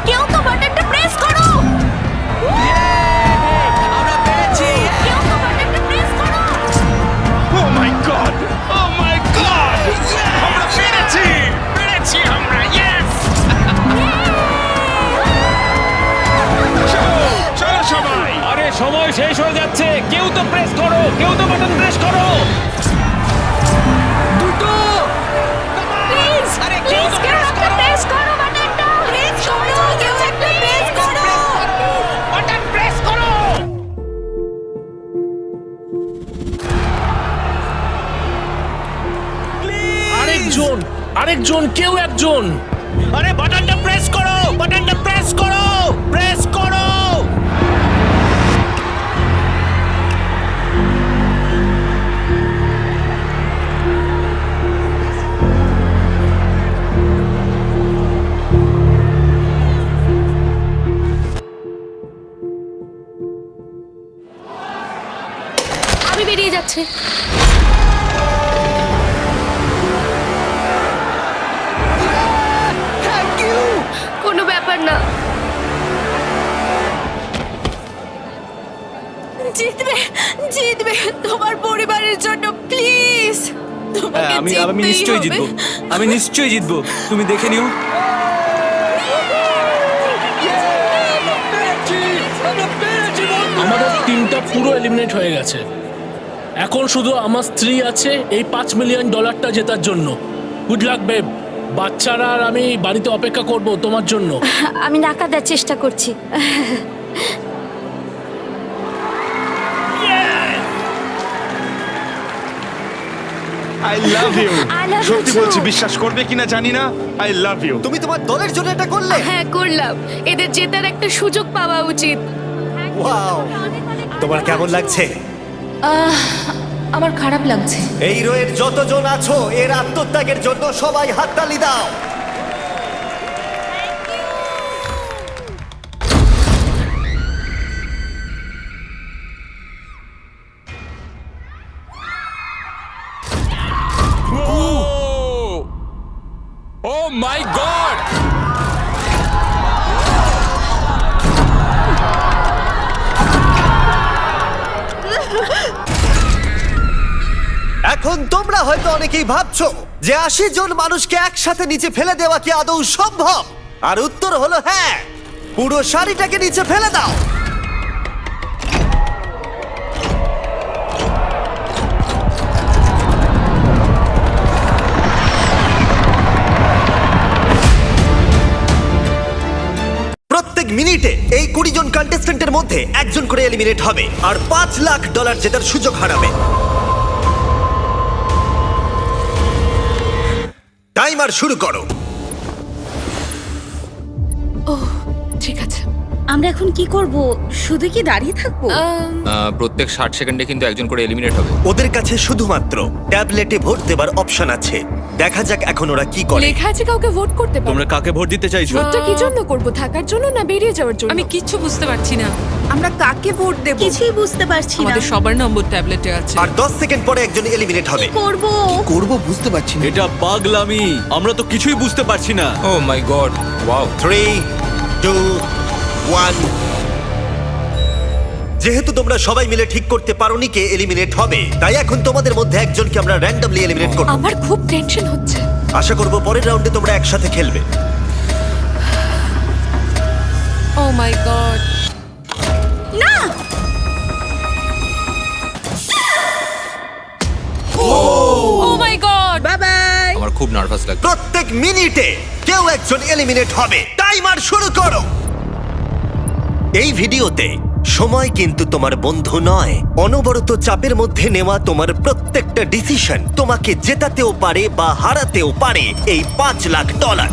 কেউ তো বাটনটা প্রেস করো। আমরা পেরেছি। কেউ তো বাটনটা প্রেস করো। ও my god, O my god, আমরা পেরেছি, পেরেছি আমরা। ইয়েস, চলো চলো সবাই। আরে সময় শেষ হয়ে যাচ্ছে, কেউ তো প্রেস করো, কেউ তো বাটন প্রেস করো। দুটো। প্লিজ আরে কেউ প্লিজ তো কেউ প্রেস একটা করো। প্রেস করো বাটনটা। প্লিজ করো, কেউ একটা প্রেস করো। বাটন প্রেস করো। আরেকজন কেউ একজন। আরে বাটনটা প্রেস করো, বাটনটা প্রেস করো, প্রেস করো। আমি বেরিয়ে যাচ্ছি। কোনো ব্যাপার না। জিতবে জিতবে তোমার পরিবারের জন্য, প্লিজ। হ্যাঁ, আমি নিশ্চয়ই জিতবো, আমি নিশ্চয়ই জিতবো, তুমি দেখে নিও। আমাদের টিমটা পুরো এলিমিনেট হয়ে গেছে। এখন শুধু আমার স্ত্রী আছে এই $5 মিলিয়ন জেতার জন্য। Good luck babe. বাচ্চারা আর আমি বাড়িতে অপেক্ষা করব তোমার জন্য। আমি টাকা দেওয়ার চেষ্টা করছি। I love you. I love you সত্যি too. বলছি, বিশ্বাস করবে কিনা জানি না, আই লাভ ইউ। তুমি তোমার দলের জন্য এটা করলে? হ্যাঁ করলাম, এদের জেতার একটা সুযোগ পাওয়া উচিত। ওয়াও, তোমার কেমন লাগছে? আমার খারাপ লাগছে। এই রোয়ের যতজন আছো, এর আত্মত্যাগের জন্য সবাই হাততালি দাও। এখন তোমরা হয়তো অনেকেই ভাবছো যে 80 জন মানুষকে একসাথে নিচে ফেলে দেওয়া কি আদৌ সম্ভব, আর উত্তর হলো হ্যাঁ। পুরো শাড়িটাকে নিচে ফেলে দাও। প্রত্যেক মিনিটে এই 20 জন কন্টেস্ট্যান্টের মধ্যে একজন করে এলিমিনেট হবে আর $5 লাখ জেতার সুযোগ হারাবে। টাইমার শুরু করো। ঠিক আছে। আমরা এখন কি করব? শুধু কি দাঁড়িয়ে থাকবো? প্রত্যেক 60 সেকেন্ডে কিন্তু একজন করে এলিমিনেট হবে। ওদের কাছে শুধুমাত্র ট্যাবলেটে ভোট দেবার অপশন আছে। দেখা যাক এখন ওরা কি করে। লেখা আছে কাউকে ভোট করতে পারো। তোমরা কাকে ভোট দিতে চাইছো? ভোটটা কি জন্য করব? থাকার জন্য না বেরিয়ে যাওয়ার জন্য? আমি কিচ্ছু বুঝতে পারছি না। আমরা কাকে ভোট দেব? কিছুই বুঝতে পারছি না। আমাদের সবার নম্বর ট্যাবলেটে আছে। আর 10 সেকেন্ড পরে একজন এলিমিনেট হবে। করব করব বুঝতে পারছি না। এটা পাগলামি, আমরা তো কিছুই বুঝতে পারছি না। ও মাই গড, ওয়াও। 3, 2, 1। যেহেতু তোমরা সবাই মিলে ঠিক করতে পারোনি কে এলিমিনেট হবে, তাই এখন তোমাদের মধ্যে একজনকে আমরা র্যান্ডমলি এলিমিনেট করব। আমার খুব টেনশন হচ্ছে। আশা করব পরের রাউন্ডে তোমরা একসাথে খেলবে। ও মাই গড। না। ও মাই গড। Bye bye. আমার খুব নার্ভাস লাগছে। প্রত্যেক মিনিটে কেউ একজন এলিমিনেট হবে। টাইমার শুরু করো। এই ভিডিওতে সময় কিন্তু তোমার বন্ধু নয়। অনবরত চাপের মধ্যে নেওয়া তোমার প্রত্যেকটা ডিসিশন তোমাকে জেতাতেও পারে বা হারাতেও পারে এই $5 লাখ।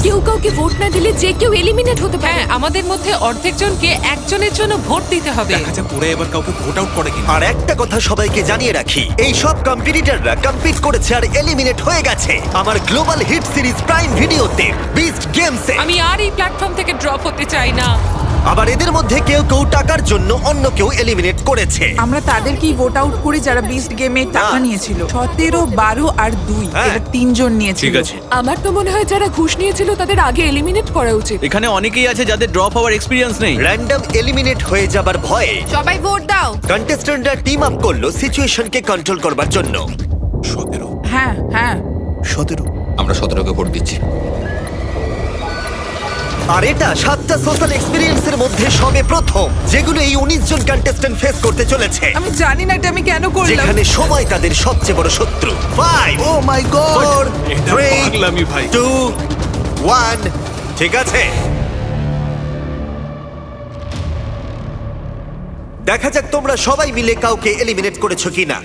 কেউ কাউকে ভোট না দিলে যে কেউ এলিমিনেট হতে পারে। হ্যাঁ, আমাদের মধ্যে অর্ধেক জনকে একজনের জন্য ভোট দিতে হবে। ওরা এবার কাউকে ভোট আউট করে কিনা। আর একটা কথা সবাইকে জানিয়ে রাখি, এই সব কম্পিটিটররা কম্পিট করেছে আর এলিমিনেট হয়ে গেছে আমার গ্লোবাল হিট সিরিজ প্রাইম ভিডিওতে, বিস্ট গেমসে। আমি আর এই প্ল্যাটফর্ম থেকে ড্রপ হতে চাই না। আবার এদের মধ্যে কেউ কেউ টাকার জন্য অন্য কেউ এলিমিনেট করেছে। আমরা তাদেরকেই ভোট আউট করি যারা বিস্ট গেমে টাকা নিয়েছিল। 17, 12 আর 2 এরা 3 জন নিয়েছিল। ঠিক আছে, আমার তো মনে হয় যারা ঘুষ নিয়েছিল তাদের আগে এলিমিনেট করা উচিত। এখানে অনেকেই আছে যাদের ড্রপ হওয়ার এক্সপিরিয়েন্স নেই। র্যান্ডম এলিমিনেট হয়ে যাবার ভয়ে সবাই ভোট দাও। কন্টেস্ট্যান্টরা টিম আপ করলো সিচুয়েশনকে কন্ট্রোল করবার জন্য। 17। হ্যাঁ হ্যাঁ 17। আমরা 17কে ভোট দিচ্ছি। আর এটা 7টা সোশ্যাল এক্সপেরিয়েন্সের মধ্যে সবে প্রথম যেগুলো এই 19 জন কন্টেস্ট্যান্ট ফেস করতে চলেছে, আমি জানি না এটা আমি কেন করলাম। যেখানে সময় তাদের সবচেয়ে বড় শত্রু। 5, ও মাই গড। 4, এটা 3, পাগলামি ভাই। 2, 1। ঠিক আছে, দেখা যাক তোমরা সবাই মিলে কাউকে এলিমিনেট করেছো কিনা।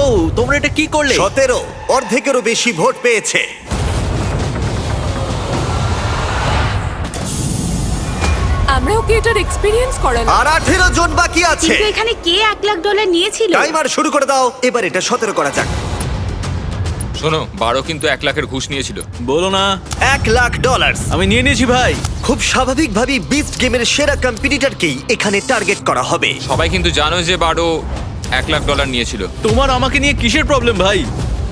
ও, তোমরা এটা কি করলে? 17, অর্ধেকেরও বেশি ভোট পেয়েছে। আমরাও কি এটার এক্সপেরিয়েন্স করালাম। আর 18 জন বাকি আছে। কিন্তু এখানে কে $1 লাখ নিয়েছিল? টাইমার শুরু করে দাও। এবার এটা 17 করা যাক। শোনো, 12 কিন্তু 1 লাখের ঘুষ নিয়েছিল। বলো না। $1 লাখ। আমি নিয়ে নিয়েছি ভাই। খুব স্বাভাবিকভাবেই বিস্ট গেমের সেরা কম্পিটিটরকেই এখানে টার্গেট করা হবে। সবাই কিন্তু জানো যে 12 $1 লাখ নিয়েছিল। তোমার আমাকে নিয়ে কিসের প্রবলেম ভাই?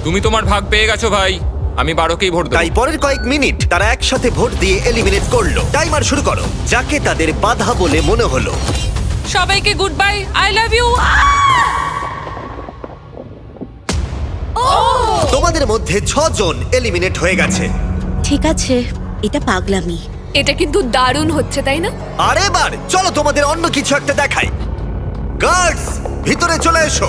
তুমি তোমার ভাগ পেয়ে গেছো ভাই। আমি 12কেই ভোট দেব। তাই পরের কয়েক মিনিট তারা একসাথে ভোট দিয়ে এলিমিনেট করলো। টাইমার শুরু করো। যাকে তাদের বাধা বলে মনে হলো। সবাইকে goodbye, I love you. তোমাদের মধ্যে 6 জন এলিমিনেট হয়ে গেছে। ঠিক আছে, এটা পাগলামি। এটা কিন্তু দারুণ হচ্ছে, তাই না? আর এবার চলো তোমাদের অন্য কিছু একটা দেখাই। গার্ডস, ভিতরে চলে এসো।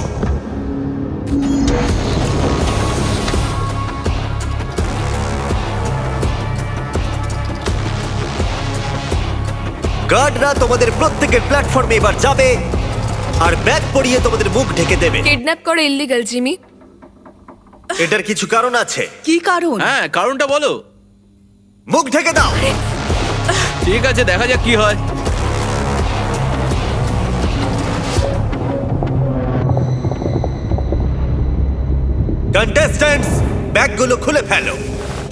গার্ডরা তোমাদের প্রত্যেকের প্ল্যাটফর্মে এবার যাবে আর ব্যাগ পরিয়ে তোমাদের মুখ ঢেকে দেবে। কিডন্যাপ করা ইল্লিগাল, জিমি। এটার কিছু কারণ আছে। কি কারণ? হ্যাঁ, কারণটা বলো। মুখ ঢেকে দাও। ঠিক আছে, দেখা যাক কি হয়। কন্টেস্ট্যান্টস, ব্যাগগুলো খুলে ফেলো।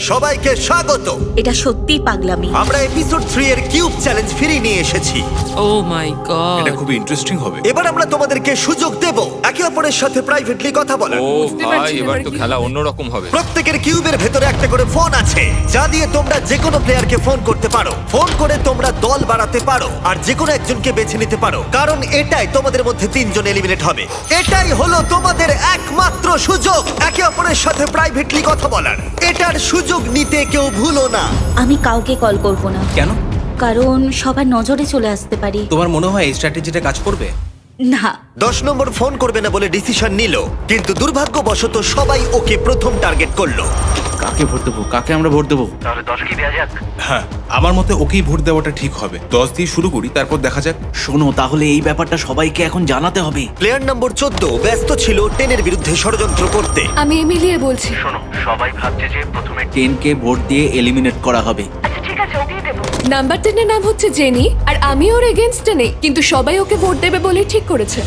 সবাইকে স্বাগত। এটা সত্যিই পাগলামি। আমরা এপিসোড 3 এর কিউব চ্যালেঞ্জ ফিরিয়ে নিয়ে এসেছি। ও মাই গড, এটা খুব ইন্টারেস্টিং হবে। এবার আমরা তোমাদেরকে সুযোগ দেব একে অপরের সাথে প্রাইভেটলি কথা বলার। ও ভাই, এবার তো খেলা অন্যরকম হবে। প্রত্যেকের কিউবের ভেতরে একটা করে ফোন আছে, যা দিয়ে তোমরা যে কোনো প্লেয়ারকে ফোন করতে পারো। ফোন করে তোমরা দল বাড়াতে পারো আর যে কোনো একজনকে বেছে নিতে পারো, কারণ এটাই তোমাদের মধ্যে 3 জন এলিমিনেট হবে। এটাই হলো তোমাদের একমাত্র সুযোগ একে অপরের সাথে প্রাইভেটলি কথা বলার। এটার সুযোগ নিতে কেউ ভুলো না। আমি কাউকে কল করব না, কেন? কারণ সবার নজরে চলে আসতে পারি। তোমার মনে হয় এই স্ট্র্যাটেজিটা কাজ করবে? না, 10 নম্বর ফোন করবে না বলে ডিসিশন নিল, কিন্তু দুর্ভাগ্যবশত সবাই ওকে প্রথম টার্গেট করলো। কাকে ভোট দেবো? কাকে আমরা ভোট দেবো? হ্যাঁ, আমার মতে ওকেই ভোট দেওয়াটা ঠিক হবে। 10 দিয়ে শুরু করি, তারপর দেখা যাক। শোনো, তাহলে এই ব্যাপারটা সবাইকে এখন জানাতে হবে। প্লেয়ার নম্বর 14 ব্যস্ত ছিল 10 এর বিরুদ্ধে ষড়যন্ত্র করতে। আমি এমিলিয়ে বলছি। টেনকে ভোট দিয়ে এলিমিনেট করা হবে। নাম্বার 10 এর নাম হচ্ছে জেনি, আর আমি ওর এগেইনস্টে নেই, কিন্তু সবাই ওকে ভোট দেবে বলে ঠিক করেছে।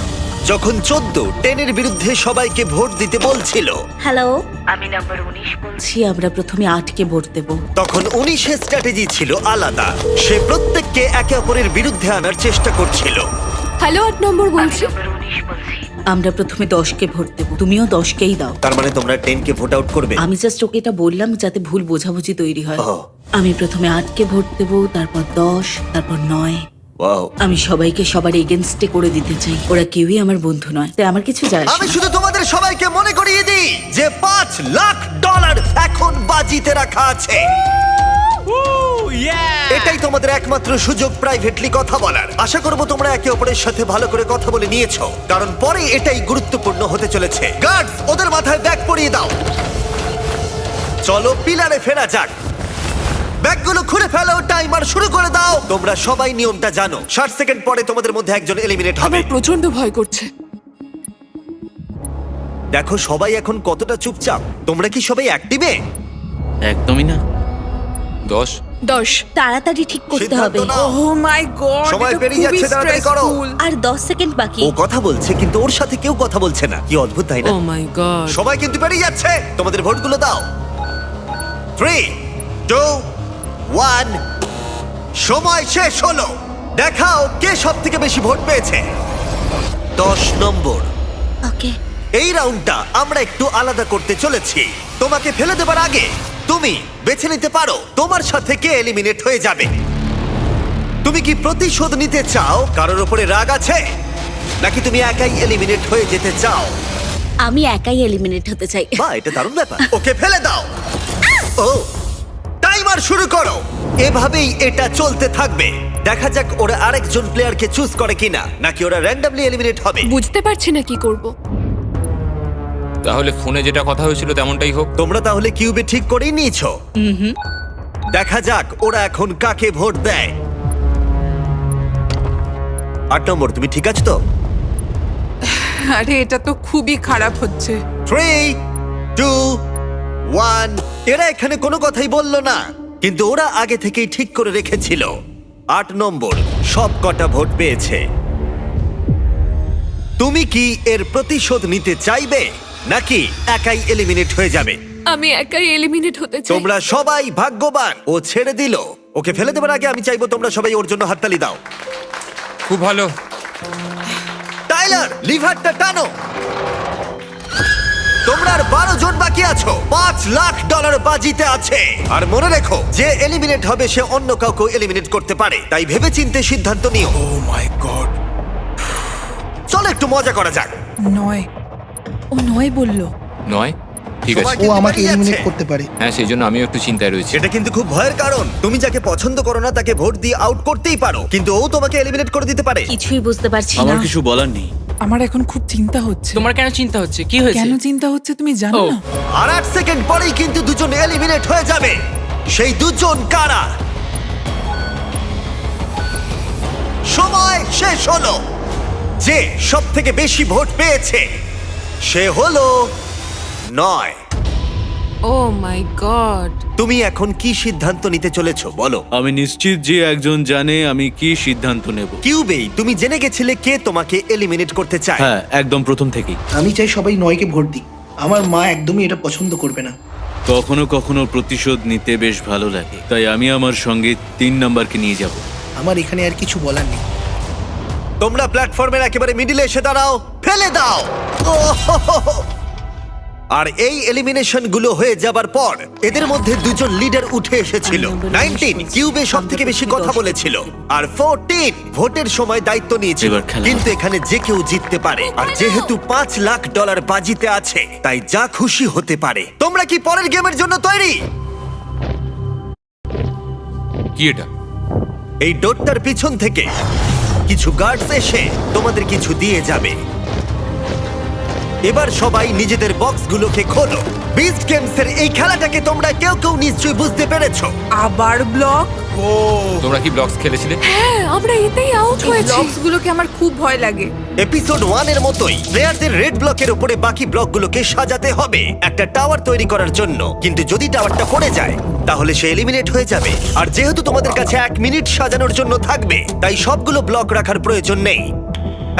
যখন 14 10 এর বিরুদ্ধে সবাইকে ভোট দিতে বলছিল, হ্যালো, আমি নাম্বার 19 বলছি। আমরা প্রথমে 8কে ভোট দেব। তখন 19 এর স্ট্র্যাটেজি ছিল আলাদা। সে প্রত্যেককে একে অপরের বিরুদ্ধে আনার চেষ্টা করছিল। হ্যালো 8 নম্বর বলছি। আমরা প্রথমে 10কে ভোট দেব। তুমিও 10কেই দাও। তার মানে তোমরা 10 কে ভোট আউট করবে? আমি জাস্ট ওকে এটা বললাম যাতে ভুল বোঝাবুঝি তৈরি হয়। ও। আমি প্রথমে 8কে ভোট দেব, তারপর 10, তারপর 9। ওয়াও। আমি সবাইকে সবার এগেনস্টে করে দিতে চাই। ওরা কেউই আমার বন্ধু নয়, তাই আমার কিছু যায় আসে আমি না। শুধু তোমাদের সবাইকে মনে করিয়ে দিই যে $5 লাখ এখন বাজিতে রাখা আছে। এটাই তোমাদের একমাত্র সুযোগ প্রাইভেটলি কথা বলার। আশা করব তোমরা একে অপরের সাথে ভালো করে কথা বলে নিয়েছো, কারণ পরে এটাই গুরুত্বপূর্ণ হতে চলেছে। গার্ডস, ওদের মাথায় ব্যাগ পরিয়ে দাও। চলো পিলারে ফেরা যাক। ব্যাগগুলো খুলে ফেলো, টাইমার শুরু করে দাও। তোমরা সবাই নিয়মটা জানো। 60 সেকেন্ড পরে তোমাদের মধ্যে একজন এলিমিনেট হবে। আমার প্রচন্ড ভয় করছে। দেখো সবাই এখন কতটা চুপচাপ। তোমরা কি সবাই অ্যাক্টিভে? একদমই না। 10 10। তাড়াতাড়ি ঠিক করতে সিদ্ধান্ত হবে। নাও। ও মাই গড, সময় পেরিয়ে যাচ্ছে, তাড়াতাড়ি করো। আর 10 সেকেন্ড বাকি। ও কথা বলছে কিন্তু ওর সাথে কেউ কথা বলছে না। কি অদ্ভুত, তাই না? ও মাই গড। সময় কিন্তু পেরিয়ে যাচ্ছে। তোমাদের ভোটগুলো দাও। 3, 2, 1। সময় শেষ হলো। দেখাও কে সব থেকে বেশি ভোট পেয়েছে। 10 নম্বর। ওকে। এই রাউন্ডটা আমরা একটু আলাদা করতে চলেছি। তোমাকে ফেলে দেবার আগে তুমি বেছে নিতে পারো তোমার সাথে কে এলিমিনেট হয়ে যাবে। তুমি কি প্রতিশোধ নিতে চাও, কারোর উপরে রাগ আছে, নাকি তুমি একাই এলিমিনেট হয়ে যেতে চাও? আমি একাই এলিমিনেট হতে চাই। বাহ, এটা দারুণ ব্যাপার। ওকে ফেলে দাও। ও, টাইমার শুরু করো। এভাবেই এটা চলতে থাকবে। দেখা যাক ওরা আরেকজন প্লেয়ারকে চুজ করে কিনা, নাকি ওরা র্যান্ডমলি এলিমিনেট হবে। বুঝতে পারছি না কি করব। তাহলে ফোনে যেটা কথা হয়েছিল তেমনটাই হোক। তোমরা তাহলে কিউবে ঠিক করেই নিয়েছো। দেখা যাক ওরা এখন কাকে ভোট দেয়। 8 নম্বর, তুমি ঠিক আছো তো? আরে এটা তো খুবই খারাপ হচ্ছে। 3, 2, 1। এরা এখানে কোনো কথাই বললো না, কিন্তু ওরা আগে থেকেই ঠিক করে রেখেছিল। 8 নম্বর সব কটা ভোট পেয়েছে। তুমি কি এর প্রতিশোধ নিতে চাইবে, নাকি একাই এলিমিনেট হয়ে যাবে? আমি একাই এলিমিনেট হতে চাই। তোমরা সবাই ভাগ্যবান। ও ছেড়ে দিল। ওকে ফেলে দেবার আগে আমি চাইবো তোমরা সবাই ওর জন্য হাততালি দাও। খুব ভালো। টাইলার, লিভারটা টানো। তোমরা আর 12 জন বাকি আছো। $5 লাখ বাজিতে আছে। আর মনে রেখো, যে এলিমিনেট হবে সে অন্য কাউকে এলিমিনেট করতে পারে, তাই ভেবেচিন্তে সিদ্ধান্ত নিও। ও মাই গড। চলো একটু মজা করা যাক। 9। ও 9 বললো। 9 ঠিক আছে। ও আমাকে এলিমিনেট করতে পারে। হ্যাঁ, সেই জন্য আমিও একটু চিন্তায় রয়েছি। এটা কিন্তু খুব ভয়ের কারণ। তুমি যাকে পছন্দ করো না তাকে ভোট দিয়ে আউট করতেই পারো, কিন্তু ও তোমাকে এলিমিনেট করে দিতে পারে। কিছুই বুঝতে পারছি না। আমার কিছু বলার নেই। আমার এখন খুব চিন্তা হচ্ছে। তোমার কেন চিন্তা হচ্ছে? কি হয়েছে? কেন চিন্তা হচ্ছে তুমি জানো না? আর 8 সেকেন্ড পরেই কিন্তু দুজন এলিমিনেট হয়ে যাবে। সেই দুজন কারা? সময় শেষ হলো। যে সব থেকে বেশি ভোট পেয়েছে সে হলো 9। ও মাই গড। তুমি এখন কি সিদ্ধান্ত নিতে চলেছো বলো? আমি নিশ্চিত যে একজন জানে আমি কি সিদ্ধান্ত নেব। কিউবেই তুমি জেনে গেছিলে কে তোমাকে এলিমিনেট করতে চায়। হ্যাঁ, একদম প্রথম থেকেই। আমি চাই সবাই 9কে ভোট দিক। আমার মা একদমই এটা পছন্দ করবে না। কখনো কখনো প্রতিশোধ নিতে বেশ ভালো লাগে, তাই আমি আমার সঙ্গে 3 নাম্বারকে নিয়ে যাব। আমার এখানে আর কিছু বলার নেই। তোমরা প্ল্যাটফর্মের একেবারে মিডিলে এসে দাঁড়াও, ফেলে দাও। ওহ! আর এই এলিমিনেশন গুলো হয়ে যাবার পর এদের মধ্যে দুজন লিডার উঠে এসেছিল। 19 কিউবে সব থেকে বেশি কথা বলেছিল, আর 14 ভোটের সময় দায়িত্ব নিয়েছিল। এবার খেলা কিন্তু এখানে যে কেউ জিততে পারে, আর যেহেতু $5,00,000 বাজিতে আছে, তাই যা খুশি হতে পারে। তোমরা কি পরের গেমের জন্য তৈরি? কি এটা? এই ডোরটার পিছন থেকে কিছু গার্ডস এসে তোমাদের কিছু দিয়ে যাবে। এবার সবাই নিজেদের বক্সগুলোকে খোলো। বিস্ট গেমসের এই খেলাটাকে তোমরা কেউ কেউ নিশ্চয়ই বুঝতে পেরেছো। আবার ব্লক। তোমরা কি ব্লকস খেলেছিলে? হ্যাঁ, আমরা এতেই আউট হয়েছি। ব্লকস গুলোকে আমার খুব ভয় লাগে। এপিসোড 1 এর মতোই প্লেয়ারদের রেড ব্লকের উপরে বাকি ব্লকগুলোকে সাজাতে হবে একটা টাওয়ার তৈরি করার জন্য। কিন্তু যদি টাওয়ারটা পড়ে যায় তাহলে সে এলিমিনেট হয়ে যাবে। আর যেহেতু তোমাদের কাছে 1 মিনিট সাজানোর জন্য থাকবে, তাই সবগুলো ব্লক রাখার প্রয়োজন নেই।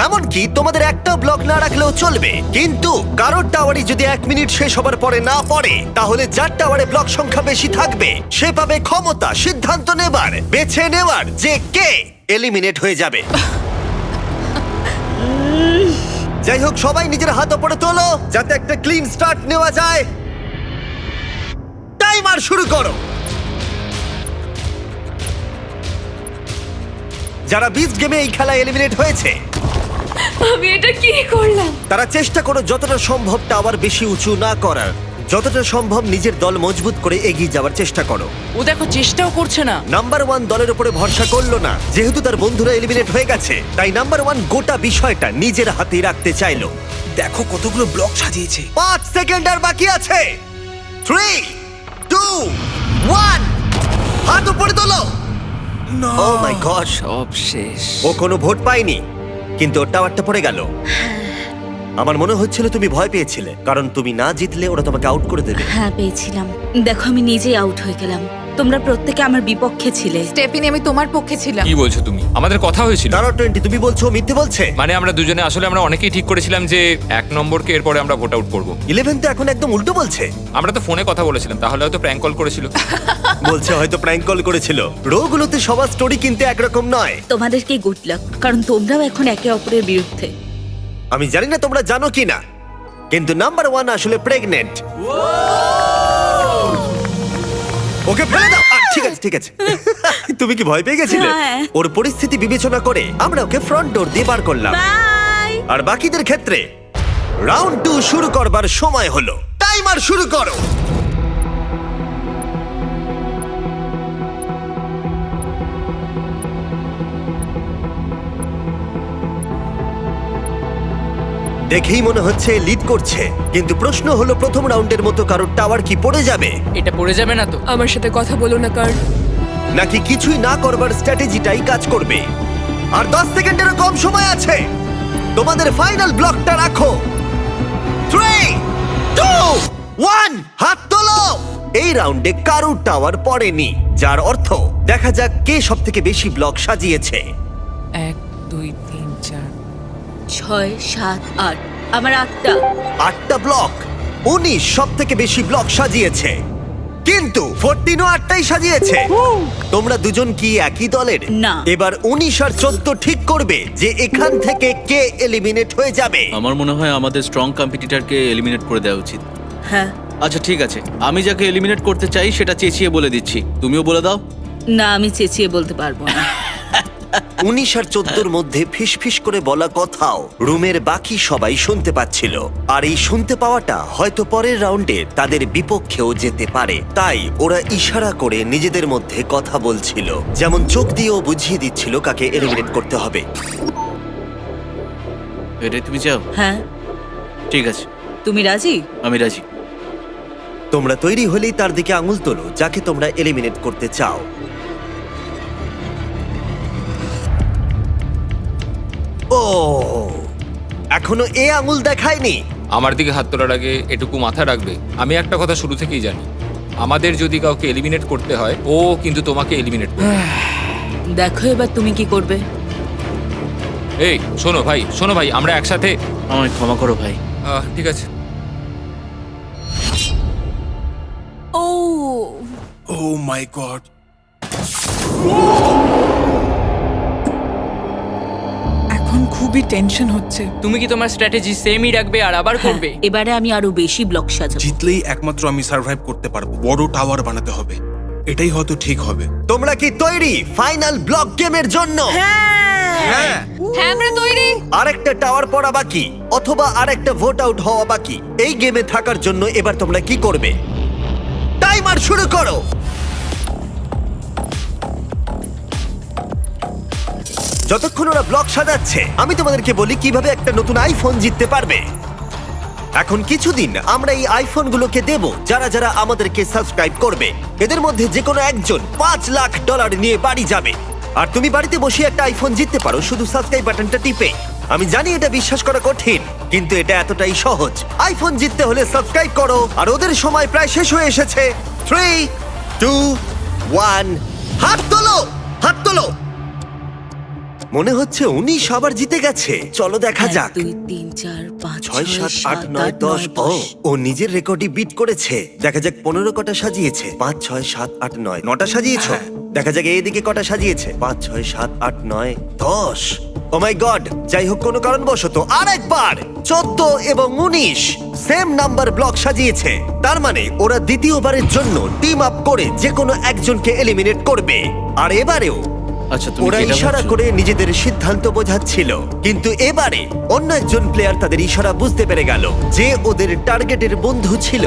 এমনকি তোমাদের একটা ব্লক না রাখলেও চলবে, কিন্তু কারোর টাওয়ারই যদি 1 মিনিট শেষ হবার পরে না পড়ে, তাহলে যার টাওয়ারে ব্লক সংখ্যা বেশি থাকবে সে পাবে ক্ষমতা সিদ্ধান্ত নেবার, বেছে নেওয়ার যে কে এলিমিনেট হয়ে যাবে। যাই হোক, সবাই নিজের হাত উপরে তোলো যাতে একটা ক্লিন স্টার্ট নেওয়া যায়। টাইমার শুরু করো। যারা বিস্ট গেমে এই খেলা এলিমিনেট হয়েছে, আমি এটা কি করলাম? তারা চেষ্টা করো যতটা সম্ভব টাওয়ার বেশি উঁচু না করার, যতটা সম্ভব নিজের দল মজবুত করে এগিয়ে যাওয়ার চেষ্টা করো। ও দেখো, চেষ্টাও করছে না। নাম্বার 1 দলের উপরে ভরসা করলো না, যেহেতু তার বন্ধুরা এলিমিনেট হয়ে গেছে, তাই নাম্বার 1 গোটা বিষয়টা নিজের হাতে রাখতে চাইলো। দেখো কতগুলো ব্লক সাজিয়েছে। 5 সেকেন্ড আর বাকি আছে। 3, 2, 1, হাত উপরে তোলো। ও মাই গড, সব শেষ। ও কোনো ভোট পায়নি, কিন্তু ওর টাওয়ারটা পড়ে গেল। আমার মনে হচ্ছিল তুমি ভয় পেয়েছিলে, কারণ তুমি না জিতলে ওরা তোমাকে আউট করে দেবে। হ্যাঁ, পেয়েছিলাম। দেখো, আমি নিজেই আউট হয়ে গেলাম। তোমরা প্রত্যেকে আমার বিপক্ষে ছিলে। স্টেফিনি, আমি তোমার পক্ষে ছিলাম। কি বলছো তুমি? আমাদের কথা হয়েছিল। দাঁড়াও 20, তুমি বলছো ও মিথ্যে বলছে? মানে আমরা দুজনে আসলে আমরা অনেকেই ঠিক করেছিলাম যে 1 নম্বরকে এরপরে আমরা ভোট আউট করব। 11 তো এখন একদম উল্টো বলছে। আমরা তো ফোনে কথা বলেছিলাম, তাহলে হয়তো প্র্যাঙ্ক কল করেছিল। বলছে হয়তো প্র্যাঙ্ক কল করেছিল। রোগুলোতে সবার স্টোরি কিন্তু একরকম নয়। তোমাদেরকে গুড লাক, কারণ তোমরাও এখন একে অপরের বিরুদ্ধে। আমি জানি না তোমরা জানো কি না, কিন্তু নাম্বার 1 আসলে প্রেগনেন্ট। ওকে ফেলে দাও। ঠিক আছে, ঠিক আছে। তুমি কি ভয় পেয়ে গেছিলে? হ্যাঁ। ওর পরিস্থিতি বিবেচনা করে আমরা ওকে ফ্রন্ট ডোর দিয়ে বার করলাম। আর বাকিদের ক্ষেত্রে রাউন্ড 2 শুরু করবার সময় হলো। টাইমার শুরু করো। দেখেই মনে হচ্ছে লিড করছে, কিন্তু প্রশ্ন হলো প্রথম রাউন্ডের মতো কারোর টাওয়ার কি পড়ে যাবে, এটা পড়ে যাবে না তো? আমার সাথে কথা বলো না, কার নাকি কিছুই না করবার স্ট্র্যাটেজিটাই কাজ করবে। আর 10 সেকেন্ডেরও কম সময় আছে। তোমাদের ফাইনাল ব্লকটা রাখো। 3, 2, 1, হাত তোলো। এই রাউন্ডে কারোর টাওয়ার পড়েনি, যার অর্থ দেখা যাক কে সব থেকে বেশি ব্লক সাজিয়েছে। 1, 2, 3, 4, 6, 7, 8। আমার 8টা। 8টা ব্লক। 19 সব থেকে বেশি ব্লক সাজিয়েছে, কিন্তু 14ও 8টাই সাজিয়েছে। তোমরা দুজন কি একই দলের? না। এবার 19 আর 14 ঠিক করবে যে এখান থেকে কে এলিমিনেট হয়ে যাবে। আমার মনে হয় আমাদের স্ট্রং কম্পিটিটরকে এলিমিনেট করে দেওয়া উচিত। হ্যাঁ। আচ্ছা ঠিক আছে, আমি যাকে এলিমিনেট করতে চাই সেটা চেঁচিয়ে বলে দিচ্ছি, তুমিও বলে দাও। না, আমি চেঁচিয়ে বলতে পারবো না। 19 আর 14 মধ্যে ফিসফিস করে বলা কথাও রুমের বাকি সবাই শুনতে পাচ্ছিল। আর এই শুনতে পাওয়াটা হয়তো পরের রাউন্ডে তাদের বিপক্ষেও যেতে পারে, তাই ওরা ইশারা করে নিজেদের মধ্যে কথা বলছিল, যেমন চোখ দিয়েও বুঝিয়ে দিচ্ছিল কাকে এলিমিনেট করতে হবে। এটাই তুমি চাও? হ্যাঁ। ঠিক আছে, তুমি রাজি? আমি রাজি। তোমরা তৈরি হলেই তার দিকে আঙুল তোলো যাকে তোমরা এলিমিনেট করতে চাও। ও, এখনো এ আঙুল দেখায়নি। আমার দিকে হাত তোলার আগে এটুকু মাথা রাখবে, আমি একটা কথা শুরু থেকেই জানি, আমাদের যদি কাউকে এলিমিনেট করতে হয়, ও কিন্তু তোমাকে এলিমিনেট করবে। দেখো এবার তুমি কি করবে। এই শোনো ভাই, আমরা একসাথে। আমায় ক্ষমা করো ভাই। ঠিক আছে। মাই গড। এখন খুবই টেনশন হচ্ছে। তুমি কি তোমার স্ট্র্যাটেজি সেমই রাখবে আর আবার করবে? এবারে আমি আরো বেশি ব্লক সাজাবো। জিতলেই একমাত্র আমি সার্ভাইভ করতে পারবো। বড় টাওয়ার বানাতে হবে, এটাই হয়তো ঠিক হবে। তোমরা কি তৈরি ফাইনাল ব্লক গেমের জন্য? হ্যাঁ, হ্যাঁ আমরা তৈরি। আরেকটা টাওয়ার পড়া বাকি অথবা আরেকটা ভোট আউট হওয়া বাকি। এই গেমে থাকার জন্য এবার তোমরা কি করবে? টাইমার শুরু করো। যতক্ষণ ওরা ব্লক সাজাচ্ছে আমি তোমাদেরকে বলি কিভাবে একটা নতুন আইফোন জিততে পারবে। এখন কিছুদিন আমরা এই আইফোনগুলোকে দেব যারা যারা আমাদেরকে সাবস্ক্রাইব করবে। এদের মধ্যে যে কোনো একজন $5 লাখ নিয়ে বাড়ি যাবে। আর তুমি বাড়িতে বসে একটা আইফোন জিততে পারো শুধু সাবস্ক্রাইব বাটনটা টিপে। আমি জানি এটা বিশ্বাস করা কঠিন, কিন্তু এটা এতটাই সহজ। আইফোন জিততে হলে সাবস্ক্রাইব করো। আর ওদের সময় প্রায় শেষ হয়ে এসেছে। 3, 2, 1, হাত তোলো, হাত তোলো। মনে হচ্ছে 19 আবার জিতে গেছে। চলো দেখা যাক। 2, 3, 4, 5, 6, 7, 8, 9, 10। ও নিজের রেকর্ডই বিট করেছে। দেখা যাক 15 কটা সাজিয়েছে। 5, 6, 7, 8, 9 9টা সাজিয়েছো। দেখা যাক এইদিকে কটা সাজিয়েছে। 5, 6, 7, 8, 9, 10। ও মাই গড। যাই হোক কোনো কারণবশত আরেকবার 14 এবং 19 সেম নাম্বার ব্লক সাজিয়েছে। তার মানে ওরা দ্বিতীয়বারের জন্য টিম আপ করে যে কোনো একজনকে এলিমিনেট করবে। আর এবারেও আচ্ছা, তুমি ওরা কি এটা ইশারা ভাবছো? করে নিজেদের সিদ্ধান্ত বোঝাচ্ছিল, কিন্তু এবারে অন্য একজন প্লেয়ার তাদের ইশারা বুঝতে পেরে গেল যে ওদের টার্গেটের বন্ধু ছিল।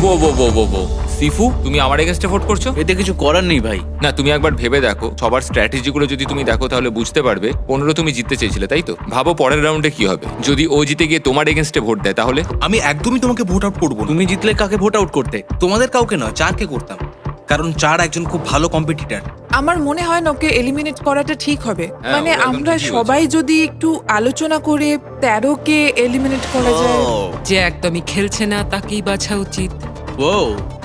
ও সিফু, তুমি আমার এগেইনস্টে ভোট করছো? এতে কিছু করার নেই ভাই। না, তুমি একবার ভেবে দেখো, সবার স্ট্র্যাটেজিগুলো যদি তুমি দেখো তাহলে বুঝতে পারবে 15 তুমি জিততে চেয়েছিলে, তাই তো? ভাবো পরের রাউন্ডে কি হবে যদি ও জিতে গিয়ে তোমার এগেইনস্টে ভোট দেয়, তাহলে? আমি একদমই তোমাকে ভোট আউট করবো না। তুমি জিতলে কাকে ভোট আউট করতে? তোমাদের কাউকে নয়, চারকে করতাম, কারণ চার একজন খুব ভালো কম্পিটিটর। আমার মনে হয় না ওকে এলিমিনেট করাটা ঠিক হবে। হ্যাঁ, মানে ও একদম আমরা ঠিকই সবাই যদি একটু আলোচনা করে 13 কে এলিমিনেট করা যায়। যে একদমই খেলছে না তাকেই বাছা উচিত। ও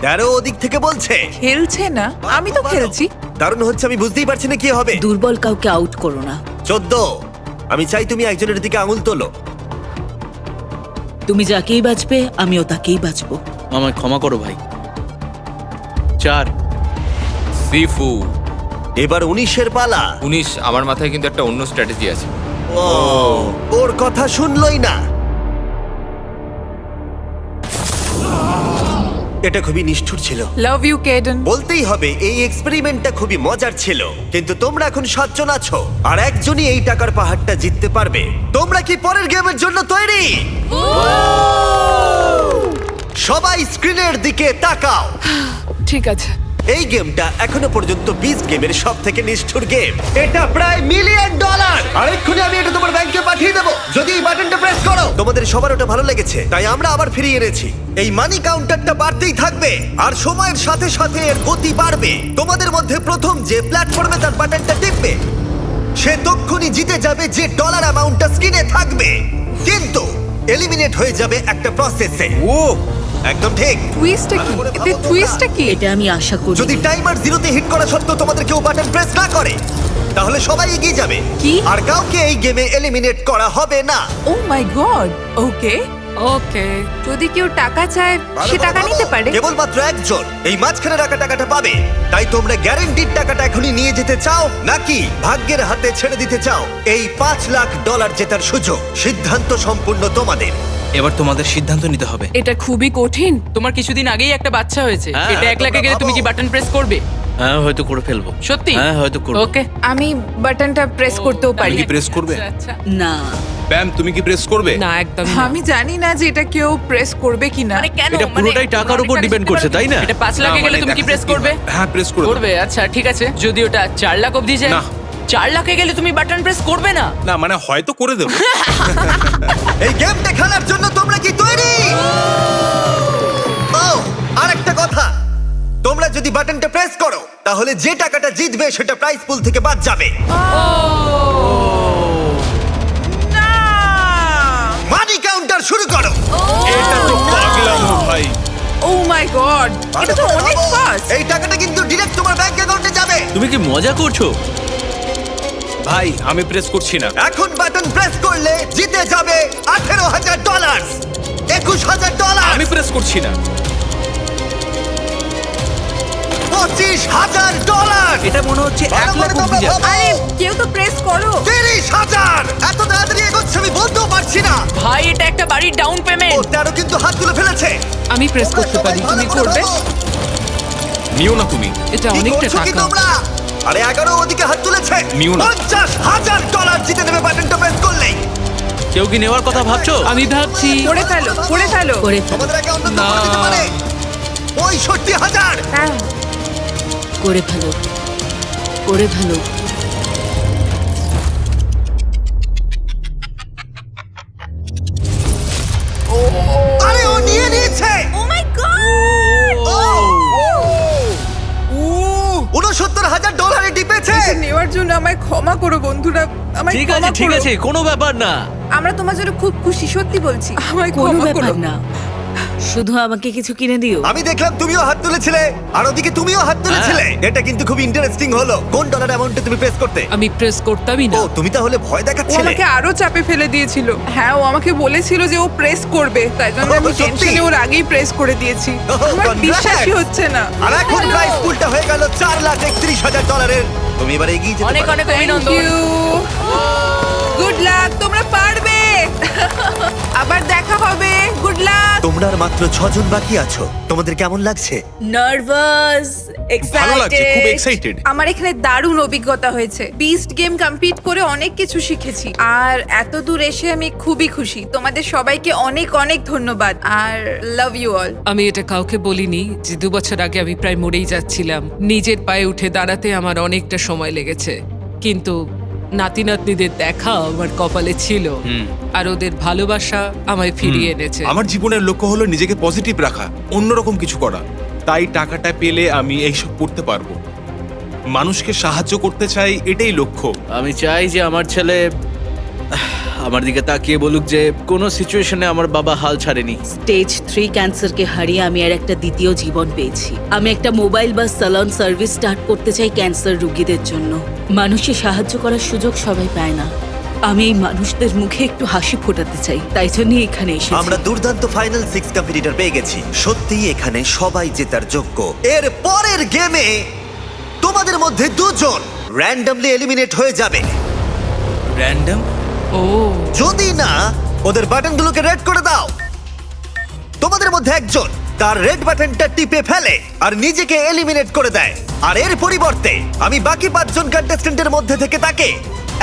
13 ওদিক থেকে বলছে খেলছে না, আমি তো খেলছি। দারুণ হচ্ছে, আমি বুঝতেই পারছি না কি হবে। দুর্বল কাউকে আউট করো না। 14, আমি চাই তুমি একজনের দিকে আঙুল তোলো। তুমি যাকেই বাঁচবে আমিও তাকেই বাঁচবো। আমায় ক্ষমা করো ভাই। 4 সিফু। এবার 19-এর পালা। 19, আমার মাথায় কিন্তু একটা অন্য স্ট্র্যাটেজি আছে। ওর কথা শুনলই না। এটা খুবই নিষ্ঠুর ছিল। Love you Kaden. বলতেই হবে এই এক্সপেরিমেন্টটা খুবই মজার ছিল, কিন্তু তোমরা এখন 7 জন আছো আর একজনই এই টাকার পাহাড়টা জিততে পারবে। তোমরা কি পরের গেমের জন্য তৈরি? সবাই স্ক্রিনের দিকে তাকাও। ঠিক আছে। এই গেমটা এখনো পর্যন্ত বিস্ট গেমের সব থেকে নিষ্ঠুর গেম। এটা প্রায় $1 মিলিয়ন। আর এক্ষুনি আমি এটা তোমার ব্যাংকে পাঠিয়ে দেবো যদি এই বাটনটা প্রেস করো। তোমাদের সবার ওটা ভালো লেগেছে, তাই আমরা আবার ফিরিয়ে এনেছি। এই মানি কাউন্টারটা বাড়তেই থাকবে আর সময়ের সাথে সাথে এর গতি বাড়বে। তোমাদের মধ্যে প্রথম যে প্ল্যাটফর্মে তার বাটনটা টিপবে সে তক্ষুনি জিতে যাবে, যে ডলার অ্যামাউন্টটা স্ক্রিনে থাকবে, কিন্তু এলিমিনেট হয়ে যাবে একটা প্রসেসে। ও একদম ঠিক। টুইস্টটা কি? এতে টুইস্টটা কি? এটা আমি আশা করি। যদি টাইমার 0-তে হিট করা সত্ত্বেও তোমাদের কেউ বাটন প্রেস না করে তাহলে সবাই এগিয়ে যাবে। কি? আর কাউকে এই গেমে এলিমিনেট করা হবে না। ও মাই গড। ওকে ওকে, যদি কেউ টাকা চায় ভালো, সে ভালো, টাকা ভালো। নিতে পারে। কেবলমাত্র একজন এই মাঝখানে রাখা টাকাটা পাবে। তাই তোমরা গ্যারান্টিড টাকাটা এখনই নিয়ে যেতে চাও নাকি ভাগ্যের হাতে ছেড়ে দিতে চাও এই $5 লাখ জেতার সুযোগ? সিদ্ধান্ত সম্পূর্ণ তোমাদের। এবার তোমাদের সিদ্ধান্ত নিতে হবে। এটা খুবই কঠিন। তোমার কিছুদিন আগেই একটা বাচ্চা হয়েছে। হ্যাঁ, এটা 1 লাখে গেলে তুমি কি বাটন প্রেস করবে? হ্যাঁ হয়তো করে ফেলবো। সত্যি? হ্যাঁ হয়তো করবো। ওকে। আমি বাটনটা প্রেস করতেও পারি। কি প্রেস করবে? আচ্ছা। না, ব্যাম, তুমি কি প্রেস করবে? না, একদম আমি জানি না যে এটা কেউ প্রেস করবে কিনা। মানে কেন? এটা পুরোটাই টাকার উপর ডিপেন্ড করছে, তাই না? এটা 5 লাখে না, গেলে মানে তুমি কি দেখা প্রেস যাক করবে? হ্যাঁ, প্রেস করবে। করবে, আচ্ছা ঠিক আছে। যদি ওটা 4 লাখ অবধি যায়? না। 4 লাখে গেলে তুমি বাটন প্রেস করবে না? না, মানে হয়তো করে দেবো। এই গেমটা খেলার জন্য তোমরা কি তৈরি? ও আরেকটা কথা, তোমরা যদি বাটনটা প্রেস করো তাহলে যে টাকাটা জিতবে সেটা প্রাইজ পুল থেকে বাদ যাবে। মানি কাউন্টার শুরু করো। এটা তো পাগলামো ভাই। ও মাই গড, এটা তো অনেক ফাস্ট। এই টাকাটা কিন্তু ডিরেক্ট তোমার ব্যাংক অ্যাকাউন্টে যাবে। তুমি কি মজা করছো? ভাই আমি প্রেস করছি না। এখন বাটন প্রেস করলে জিতে যাবে $18,000, $21,000। আমি প্রেস করছি না। $25,000। এটা মনে হচ্ছে ভালো করে তোমরা ভাবো। আরে কেউ তো প্রেস করো। 30,000। এত তাড়াতাড়ি এগোচ্ছে আমি বলতেও পারছি না। ভাই এটা একটা বাড়ির ডাউন ও পেমেন্ট। 13 কিন্তু হাত তুলে ফেলেছে। আমি প্রেস করতে পারি, ভালো তুমি করে করবে? ভাবো। নিও না তুমি। এটা কি অনেকটা করছো কি টাকা। তোমরা? আরে 11 ওদিকে হাত তুলেছে। নিও না। $50,000 জিতে নেবে বাটনটা প্রেস করলেই। কেউ কি নেওয়ার কথা ভাবছো? আমি ভাবছি করে ফেলো করে ফেলো। তোমাদের একে অন্য কেউ করে দিতে পারে। 65,000। হ্যাঁ করে ফেলো করে ফেলো। আরে ও নিয়ে নিয়েছে। ও মাই গড। $69,000 টিপেছে। নেওয়ার জন্য আমায় ক্ষমা করো বন্ধুরা, আমায় ঠিক ক্ষমা আছে ঠিক করো। আছে কোনো ব্যাপার না। আমরা তোমার জন্য খুব খুশি, সত্যি বলছি, আমায় কোনো ক্ষমা ব্যাপার করো। না, শুধু আমাকে কিছু কিনে দিও। আমি দেখলাম তুমিও হাত তুলেছিলে আর ওদিকে তুমিও হাত তুলেছিলে। এটা কিন্তু খুব ইন্টারেস্টিং হলো। কোন ডলার অ্যামাউন্টে তুমি প্রেস করতে? আমি প্রেস করতামই ও তুমি তাহলে ভয় ও দেখাচ্ছিলে। আমাকে আরো চাপে ফেলে দিয়েছিল। হ্যাঁ ও আমাকে বলেছিল যে ও প্রেস করবে, তাই জন্য আমি সত্যি? টেনশনে ওর আগেই প্রেস করে দিয়েছি। আমার congrats! বিশ্বাসই হচ্ছে না। আর এখন প্রাইস পুলটা হয়ে গেল $4,31,000। তুমি এবার এগিয়ে যেতে অনেক পারো। অনেক থ্যাংক অভিনন্দন। ইউ, গুড লাক, তোমরা পারবে। আবার দেখা হবে, গুড লাক। তোমরা আর মাত্র 6 জন বাকি আছো। তোমাদের কেমন লাগছে? নার্ভাস, ভালো লাগছে, খুব এক্সাইটেড। আমার এখানে দারুণ অভিজ্ঞতা হয়েছে। বিস্ট গেম কমপ্লিট করে অনেক কিছু শিখেছি আর এত দূর এসে আমি খুবই খুশি। তোমাদের সবাইকে অনেক অনেক ধন্যবাদ আর লাভ ইউ অল। আমি এটা কাউকে বলিনি যে 2 বছর আগে আমি প্রায় মরেই যাচ্ছিলাম। নিজের পায়ে উঠে দাঁড়াতে আমার অনেকটা সময় লেগেছে, কিন্তু নাতি নাতনিদের দেখা আমার কপালে ছিল আর ওদের ভালোবাসা আমায় ফিরিয়ে এনেছে। আমার জীবনের লক্ষ্য হলো নিজেকে পজিটিভ রাখা, অন্যরকম কিছু করা। তাই টাকাটা পেলে আমি এইসব করতে পারবো। মানুষকে সাহায্য করতে চাই, এটাই লক্ষ্য। আমি চাই যে আমার ছেলে আমার দিকে তাকিয়ে বলুক যে কোনো সিচুয়েশনে আমার বাবা হাল ছাড়েনি। স্টেজ 3 ক্যান্সারকে হারিয়ে আমি আর একটা দ্বিতীয় জীবন পেয়েছি। আমি একটা মোবাইল বা স্যালন সার্ভিস স্টার্ট করতে চাই ক্যান্সার রোগীদের জন্য। মানুষকে সাহায্য করার সুযোগ সবাই পায় না। আমি এই মানুষদের মুখে একটু হাসি ফোটাতে চাই, তাই জন্যই এখানে এসেছি। আমরা দুর্দান্ত ফাইনাল 6 কম্পিটিটর পেয়ে গেছি। সত্যিই এখানে সবাই জেতার যোগ্য। এর পরের গেমে তোমাদের মধ্যে 2 জন র্যান্ডমলি এলিমিনেট হয়ে যাবে। র্যান্ডম? ও যদি না ওদের বাটনগুলোকে রেড করে দাও। তোমাদের মধ্যে একজন তার রেড বাটনটা টিপে ফেলে আর নিজেকে এলিমিনেট করে দেয়। আর এর পরিবর্তে আমি বাকি 5 জন কন্টেস্ট্যান্টের মধ্যে থেকে তাকে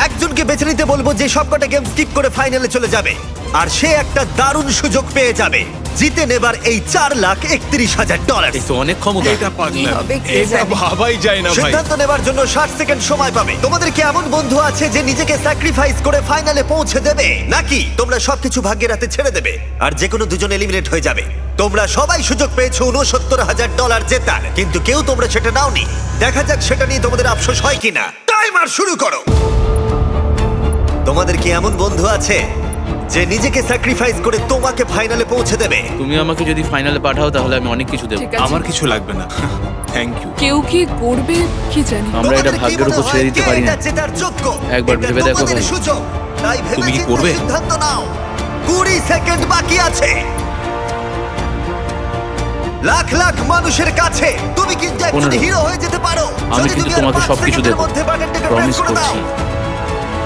একজনকে বেছে নিতে বলবো যে সবকটা গেম স্কিপ করে ফাইনালে চলে যাবে। আর সে একটা দারুণ সুযোগ পেয়ে যাবে জিতে নেবার এই $4,31,000। এই তো অনেক ক্ষমতা। এটা পাগলাম, হবে কে এটা জানে? ভাবাই যায় না ভাই। সিদ্ধান্ত নেবার জন্য 60 সেকেন্ড সময় পাবে। তোমাদের কি এমন বন্ধু আছে যে নিজেকে স্যাক্রিফাইস করে ফাইনালে পৌঁছে দেবে, নাকি তোমরা সবকিছু ভাগ্যের হাতে ছেড়ে দেবে আর যে কোনো দুজন এলিমিনেট হয়ে যাবে? তোমরা সবাই সুযোগ পেয়েছো $69,000 জেতার, কিন্তু কেউ তোমরা সেটা নাওনি। দেখা যাক সেটা নিয়ে তোমাদের আফসোস হয় কিনা। টাইমার শুরু করো। তোমাদের কি এমন বন্ধু আছে যে নিজেকে স্যাক্রিফাইস করে তোমাকে ফাইনালে পৌঁছে দেবে? তুমি আমাকে যদি ফাইনালে পাঠাও তাহলে আমি অনেক কিছু দেবো। ঠিক আছে। আমার কিছু লাগবে না, থ্যাংক ইউ। কেউ কি করবে কি জানি। আমরা এটা তোমাদের কি ভাগ্যের মনে উপর ছেড়ে হয় দিতে কে পারি না। এটা জেতার যোগ্য? একবার এটা ভেবে দেখো তোমাদের ভাই। সুযোগ। তাই ভেবে তুমি কি চিন্তে করবে? সিদ্ধান্ত নাও। 20 সেকেন্ড বাকি আছে। লাখ লাখ মানুষের কাছে তুমি কিন্তু একজন 15 হিরো হয়ে যেতে পারো। আমি যদি কিন্তু তুমি আর তোমাকে 5 সবকিছু সেকেন্ডের দেবো। মধ্যে বাটনটাকে Promise প্রেস করে দাও। করছি।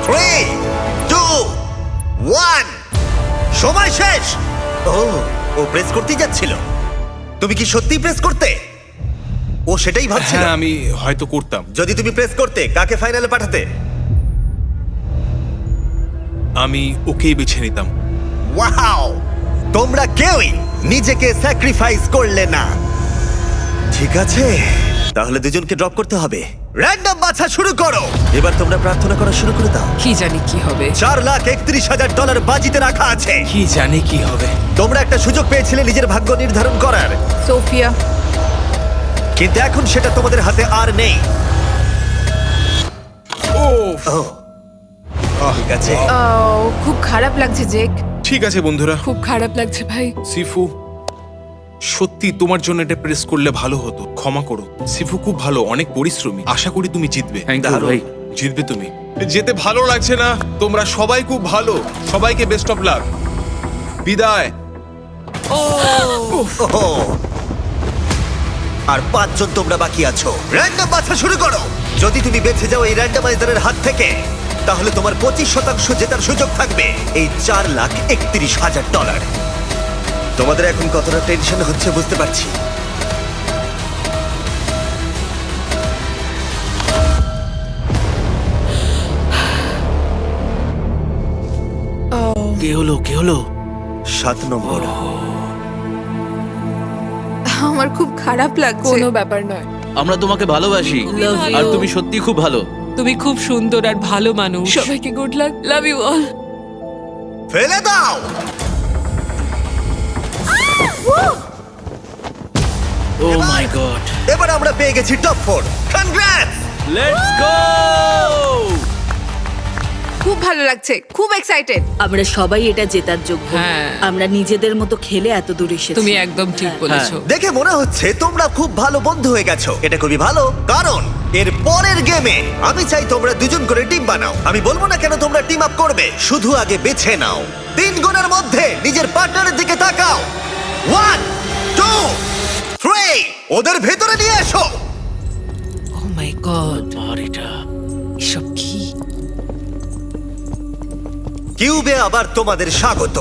3, 2, 1 সময় শেষ। ও প্রেস করতেই যাচ্ছিল। তুমি কি সত্যি প্রেস করতে? ও সেটাই ভাবছিল। হ্যাঁ, আমি হয়তো করতাম। যদি তুমি প্রেস করতে কাকে ফাইনালে পাঠাতে? আমি ওকেই বেছে নিতাম। ওয়াও, তোমরা কেউই নিজেকে স্যাক্রিফাইস করলে না। ঠিক আছে, তাহলে দুজনকে ড্রপ করতে হবে। র্যান্ডম বাছা শুরু করো। এবার তোমরা প্রার্থনা করা শুরু করে দাও। কি জানি কি হবে। $4,31,000 বাজিতে রাখা আছে। কি জানি কি হবে। তোমরা একটা সুযোগ পেয়েছিলে নিজের ভাগ্য নির্ধারণ করার, সোফিয়া, কিন্তু এখন সেটা তোমাদের হাতে আর নেই। ও ঠিক আছে, খুব খারাপ লাগছে জেক। ঠিক আছে বন্ধুরা। খুব খারাপ লাগছে ভাই। সিফু, সত্যি তোমার জন্য এটা প্রেস করলে ভালো হতো, ক্ষমা করো। সিফু খুব ভালো, অনেক পরিশ্রমী। আশা করি তুমি জিতবে। থ্যাংক ইউ ভাই। জিতবে তুমি। যেতে ভালো লাগছে না। তোমরা সবাই খুব ভালো। সবাইকে বেস্ট অফ লাক। বিদায়। ওহো। আর 5 জন তোমরা বাকি আছো। র্যান্ডম বাছা শুরু করো। যদি তুমি বেঁচে যাও এই র্যান্ডমাইজারের হাত থেকে, তাহলে তোমার 25% জেতার সুযোগ থাকবে এই $4,31,000। তোমাদের এখন কতটা টেনশন হচ্ছে বুঝতে পারছি। কে হলো 7 নম্বর। আমার খুব খারাপ লাগছে। কোনো ব্যাপার নয়, আমরা তোমাকে ভালোবাসি আর তুমি সত্যি খুব ভালো। তুমি খুব সুন্দর আর ভালো মানুষ। সবাইকে good luck, love you all. ফেলে দাও। ও মাই গড, এবার আমরা পেয়ে গেছি টপ 4। কনগ্রাটস! Let's go! খুব ভালো লাগছে, খুব এক্সাইটেড। আমরা সবাই এটা জেতার যোগ্য। হ্যাঁ। আমরা নিজেদের মতো খেলে এত দূর এসেছি। তুমি একদম ঠিক বলেছো। দেখে মনে হচ্ছে তোমরা খুব ভালো বন্ধু হয়ে গেছো। এটা খুবই ভালো, কারণ এর পরের গেমে আমি চাই তোমরা দুজন করে টিম বানাও। আমি বলবো না কেন তোমরা টিম আপ করবে, শুধু আগে বেছে নাও। 3 গুণের মধ্যে নিজের পার্টনারের দিকে তাকাও। 1 2 3 ওদের ভেতরে নিয়ে এসো। ও মাই গড, আর এটা এসব কি? কিউবে আবার তোমাদের স্বাগত।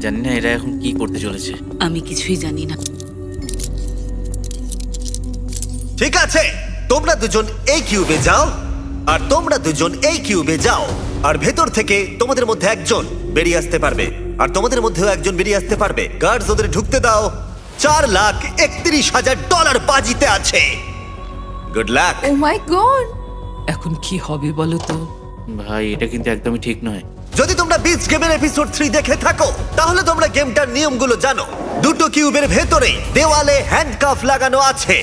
জানি না এরা এখন কি করতে চলেছে। আমি কিছুই জানি না। ঠিক আছে, তোমরা দুজন এই কিউবে যাও আর তোমরা দুজন এই কিউবে যাও। আর ভেতর থেকে তোমাদের মধ্যে একজন বেরিয়ে আসতে পারবে, আর তোমাদের মধ্যেও একজন বেরিয়ে আসতে পারবে। গার্ডস ওদের ঢুকতে দাও। $4,31,000 বাজিতে আছে। Good luck. Oh my God, এখন কি হবে বলো তো? ভাই এটা কিন্তু একদমই ঠিক নয়। যদি তোমরা বিচ গেমের এপিসোড 3 দেখে থাকো, তাহলে তোমরা গেমটার নিয়মগুলো জানো। দুটো কিউবের ভেতরে দেওয়ালে হ্যান্ডকাফ লাগানো আছে,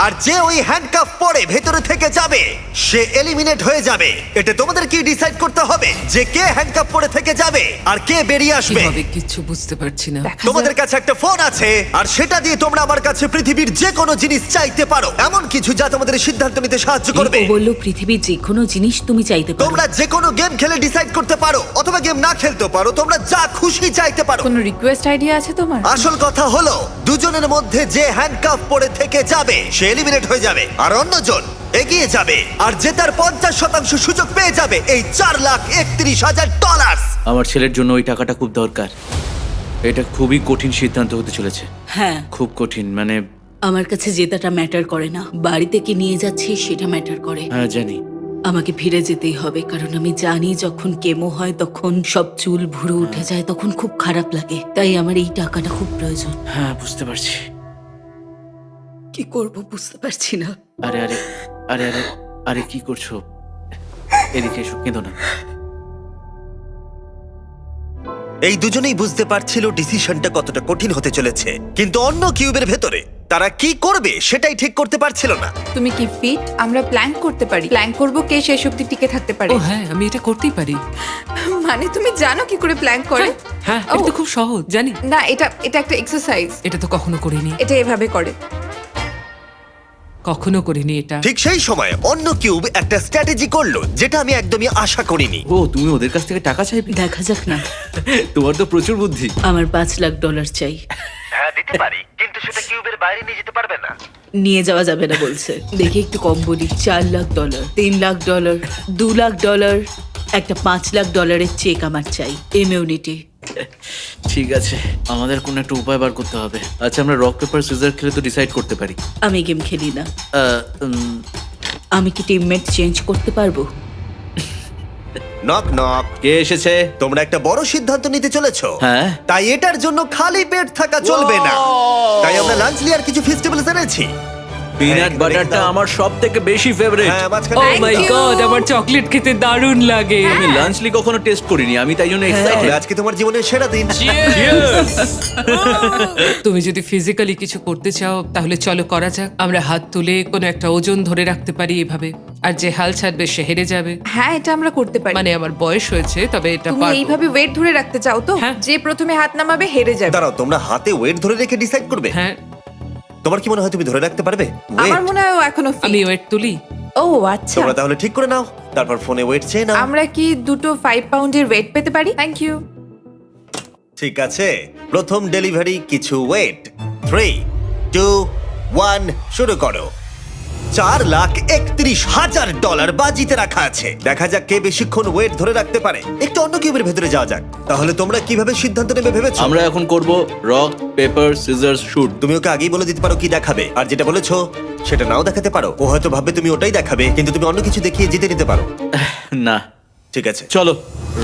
আর যে ওই হ্যান্ডকাফ পরে ভেতরে থেকে যাবে সে এলিমিনেট হয়ে যাবে। এটা তোমাদের কি ডিসাইড করতে হবে যে কে হ্যান্ডকাফ পরে থেকে যাবে আর কে বেরিয়ে কি আসবে। হবে কিছু বুঝতে পারছি না। তোমাদের কাছে একটা ফোন আছে, আর সেটা দিয়ে তোমরা আমার কাছে পৃথিবীর যে কোনো জিনিস চাইতে পারো, এমন কিছু যা তোমাদের সিদ্ধান্ত নিতে সাহায্য করবে। বললো পৃথিবীর যে কোনো জিনিস তুমি চাইতে পারো। তোমরা যে কোনো গেম খেলে ডিসাইড করতে পারো, অথবা গেম না খেলতে পারো। তোমরা যা খুশি চাইতে পারো। কোনো রিকোয়েস্ট আইডিয়া আছে তোমার? আসল কথা হলো দুজনের মধ্যে যে হ্যান্ডকাফ পরে থেকে যাবে সে এলিমিনেট হয়ে যাবে, আর অন্যজন এগিয়ে যাবে আর জেতার 50% সুযোগ পেয়ে যাবে এই $4,31,000। আমার ছেলের জন্য ওই টাকাটা খুব দরকার। এটা খুবই কঠিন সিদ্ধান্ত হতে চলেছে। হ্যাঁ, খুব কঠিন, মানে আমার কাছে জেতাটা ম্যাটার করে না, বাড়িতে কি নিয়ে যাচ্ছি সেটা ম্যাটার করে। হ্যাঁ জানি। আমাকে ফিরে যেতেই হবে, কারণ আমি জানি যখন কেমো হয় তখন সব চুল ভুরু উঠে যায়, তখন খুব খারাপ লাগে। তাই আমার এই টাকাটা খুব প্রয়োজন। হ্যাঁ বুঝতে পারছি। কি করব বুঝতে পারছি না। আরে আরে আরে আরে আরে কি করছো? এদিকে এসো, কেঁদো না। এই দুজনেই বুঝতে পারছিল ডিসিশনটা কতটা কঠিন হতে চলেছে, কিন্তু অন্য কিউবের ভেতরে তারা কি করবে সেটাই ঠিক করতে পারছিল না। তুমি কি ফিট? আমরা প্ল্যান করতে পারি। প্ল্যান করব কে শেষ অবধি টিকে থাকতে পারে। ও হ্যাঁ, আমি এটা করতেই পারি। মানে তুমি জানো কি করে প্ল্যান করে? হ্যাঁ, এটা তো খুব সহজ, জানি। না, এটা একটা এক্সারসাইজ। এটা তো কখনো করিনি। এটা এভাবে করে। কখনো করিনি এটা। ঠিক সেই সময় অন্য কিউব একটা স্ট্র্যাটেজি করলো যেটা আমি একদমই আশা করিনি। ও তুমি ওদের কাছ থেকে টাকা চাইবে? দেখা যাক না। তোমার তো প্রচুর বুদ্ধি। আমার $5,00,000 চাই। হ্যাঁ দিতে পারি, কিন্তু সেটা কিউবের বাইরে নিয়ে যেতে পারবে না। নিয়ে যাওয়া যাবে না বলছে। দেখি একটু কম বলি। $4,00,000, $3,00,000, $2,00,000, একটা $5,00,000 চেক আমার চাই। ইমিউনিটি। ঠিক আছে, আমাদের কোনো একটা উপায় বার করতে হবে। আচ্ছা আমরা রক পেপার সিজার খেলে তো ডিসাইড করতে পারি। আমি গেম খেলি না। আমি কি টিমমেট চেঞ্জ করতে পারবো? Knock knock. কে এসেছে? তোমরা একটা বড় সিদ্ধান্ত নিতে চলেছো। হ্যাঁ। তাই এটার জন্য খালি পেট থাকা চলবে না। তাই আমরা লাঞ্চ লিয়ার কিছু ফেস্টিভ্যালস এনেছি। পিনাট বাটারটা আমার সবথেকে বেশি ফেভারিট। হ্যাঁ, ও মাঝখানে মাই গড, আমার চকলেট খেতে দারুণ লাগে। আমি লাঞ্চলি কখনো টেস্ট করিনি, আমি তাই জন্য এক্সাইটেড। আজকে তোমার জীবনের সেরা দিন। তুমি যদি ফিজিক্যালি কিছু করতে চাও তাহলে চলো করা যাক। আমরা হাত তুলে কোনো একটা ওজন ধরে রাখতে পারি এভাবে, আর যে হাল ছাড়বে সে হেরে যাবে। হ্যাঁ, এটা আমরা করতে পারি। মানে আমার বয়স হয়েছে, তবে এটা তুমি পারবো। এইভাবে ওয়েট ধরে রাখতে চাও তো? হ্যাঁ। যে প্রথমে হাত নামাবে হেরে যাবে। দাঁড়াও, তোমরা হাতে ওয়েট ধরে রেখে ডিসাইড করবে? হ্যাঁ। তোমার কি মনে হয় তুমি ধরে রাখতে পারবে? আমার মনে হয় ও এখনো fit। আমি ওয়েট তুলি। ও আচ্ছা। তোমরা তাহলে ঠিক করে নাও, তারপর ফোনে ওয়েট চেয়ে নাও। আমরা কি দুটো 5 পাউন্ডের ওয়েট পেতে পারি? Thank you. ঠিক আছে, প্রথম ডেলিভারি কিছু ওয়েট। 3 2 1 শুরু করো। $4,31,000 বাজিতে রাখা আছে। দেখা যাক কে বেশিক্ষণ ওয়েট ধরে রাখতে পারে। একটু অন্য কিউবের ভেতরে যাওয়া যাক। তাহলে তোমরা কিভাবে সিদ্ধান্ত নেবে ভেবেছো? আমরা এখন করব রক পেপার সিজার্স শুট। তুমি ওকে আগেই বলে দিতে পারো কি দেখাবে, আর যেটা বলেছো সেটা নাও দেখাতে পারো। ও হয়তো ভাববে তুমি ওটাই দেখাবে, কিন্তু তুমি অন্য কিছু দেখিয়ে জিতে নিতে পারো। না, ঠিক আছে, চলো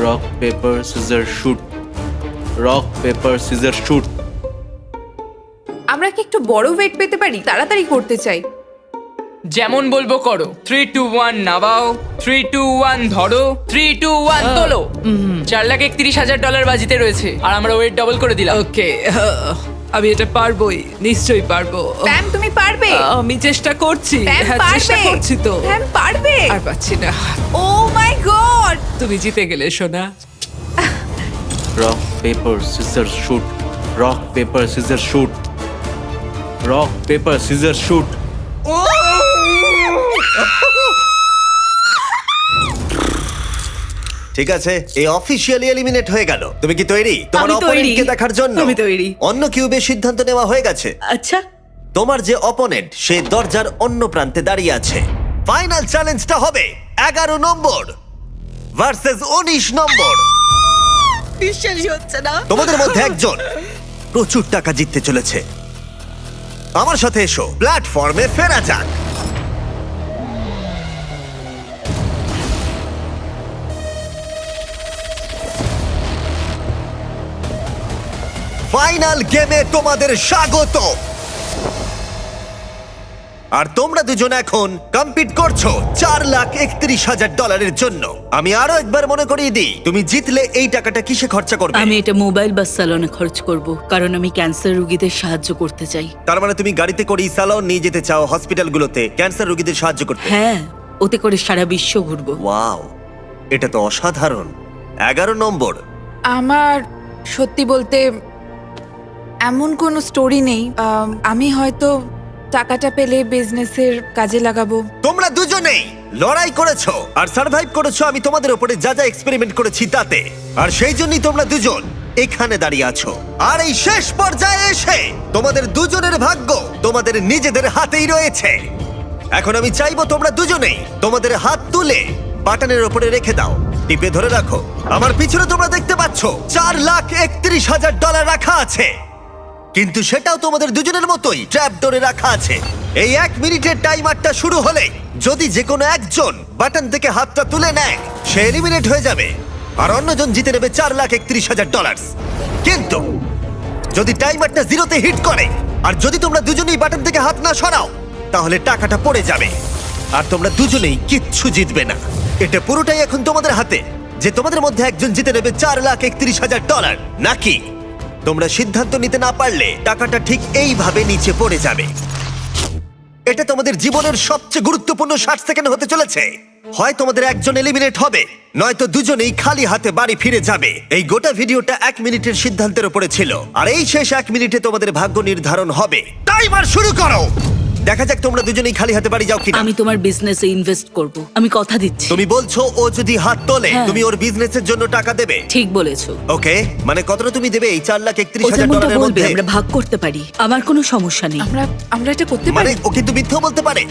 rock paper scissor shoot. Rock paper scissor shoot. আমরা কি একটু বড় ওয়েট পেতে পারি? তাড়াতাড়ি করতে চাই। যেমন বলবো করো। 3, 2, 1 নামাও। 3, 2, 1 ধরো। 3, 2, 1 তোলো। $4,31,000 বাজিতে রয়েছে আর আমরা ওয়েট ডবল করে দিলাম। ওকে, আমি এটা পারবোই, নিশ্চয়ই পারবো। প্যাম তুমি পারবে। আমি চেষ্টা করছি। প্যাম হ্যাঁ, চেষ্টা পারবে। করছি তো। প্যাম পারবে। আর পাচ্ছি না। ও মাই গড, তুমি জিতে গেলে সোনা। Rock paper scissor shoot. Rock paper scissor shoot. Rock paper scissor shoot. ঠিক আছে, এই অফিশিয়ালি এলিমিনেট হয়ে গেল। তুমি কি তৈরি তোমার আমি তৈরি। অপোনেন্টকে দেখার জন্য? আমি তৈরি। অন্য কিউবে সিদ্ধান্ত নেওয়া হয়ে গেছে। আচ্ছা, তোমার যে অপোনেন্ট সে দরজার অন্য প্রান্তে দাঁড়িয়ে আছে। ফাইনাল চ্যালেঞ্জটা হবে 11 নম্বর ভার্সেস 19 নম্বর। বিশ্বাসই হচ্ছে না। তোমাদের মধ্যে একজন প্রচুর টাকা জিততে চলেছে। আমার সাথে এসো, প্ল্যাটফর্মে ফেরা যাক। ফাইনাল গেমে তোমাদের স্বাগত। আর তোমরা দুজন এখন কম্পিট করছো $4,31,000 জন্য। আমি আরো একবার মনে করিয়ে দিই, তুমি জিতলে এই টাকাটা কিসে খরচা করবে? আমি এটা মোবাইল বা স্যালনে খরচ করব, কারণ আমি ক্যান্সার রোগীদের সাহায্য করতে চাই। তার মানে তুমি গাড়িতে করে স্যালন নিয়ে যেতে চাও হসপিটালগুলোতে ক্যান্সার রোগীদের সাহায্য করতে? হ্যাঁ, ওতে করে সারা বিশ্ব ঘুরবো। ওয়াও, এটা তো অসাধারণ। 11 নম্বর। আমার সত্যি বলতে এমন কোনো স্টোরি নেই। আমি হয়তো টাকাটা পেলে বিজনেসের কাজে লাগাবো। তোমরা দুজনেই লড়াই করেছো আর সার্ভাইভ করেছো আমি তোমাদের উপরে যা যা এক্সপেরিমেন্ট করেছি তাতে, আর সেই জন্যই তোমরা দুজন এখানে দাঁড়িয়ে আছো। আর এই শেষ পর্যায়ে এসে তোমাদের দুজনের ভাগ্য তোমাদের নিজেদের হাতেই রয়েছে। এখন আমি চাইবো তোমরা দুজনেই তোমাদের হাত তুলে বাটনের উপরে রেখে দাও, টিপে ধরে রাখো। আমার পিছনে তোমরা দেখতে পাচ্ছ $4,31,000 রাখা আছে, কিন্তু সেটাও তোমাদের দুজনের মতোই ট্র্যাপ ডোরে রাখা আছে। এই 1 মিনিটের টাইমারটা শুরু হলে যদি যে কোনো একজন বাটন থেকে হাতটা তুলে নেয় সে এলিমিনেট হয়ে যাবে, আর অন্যজন জিতে নেবে $4,31,000। কিন্তু যদি টাইমারটা 0-তে হিট করে আর যদি তোমরা দুজনেই বাটন থেকে হাত না সরাও তাহলে টাকাটা পড়ে যাবে আর তোমরা দুজনেই কিচ্ছু জিতবে না। এটা পুরোটাই এখন তোমাদের হাতে যে তোমাদের মধ্যে একজন জিতে নেবে $4,31,000 নাকি তোমরা সিদ্ধান্ত নিতে না পারলে টাকাটা ঠিক এইভাবে নিচে পড়ে যাবে। এটা তোমাদের জীবনের সবচেয়ে গুরুত্বপূর্ণ 60 সেকেন্ড হতে চলেছে। হয় তোমাদের একজন এলিমিনেট হবে, নয়তো দুজনেই খালি হাতে বাড়ি ফিরে যাবে। এই গোটা ভিডিওটা 1 মিনিটের সিদ্ধান্তের উপরে ছিল, আর এই শেষ 1 মিনিটে তোমাদের ভাগ্য নির্ধারণ হবে। টাইমার শুরু করো। দেখা যাক তোমরা দুজনেই খালি হাতে বাড়ি যাও কিনা। আমি তোমার বিজনেসে ইনভেস্ট করব, আমি কথা দিচ্ছি। তুমি বলছো ও যদি হাত তোলে হ্যাঁ। তুমি ওর বিজনেসের জন্য টাকা দেবে? ঠিক বলেছো। ওকে, মানে কতটা তুমি দেবে এই ও $4,31,000 যেমনটা এর বলবে মধ্যে? আমরা ভাগ করতে পারি, আমার কোনো সমস্যা নেই। আমরা এটা করতে মানে পারি। ও কিন্তু মিথ্যা বলতে পারে।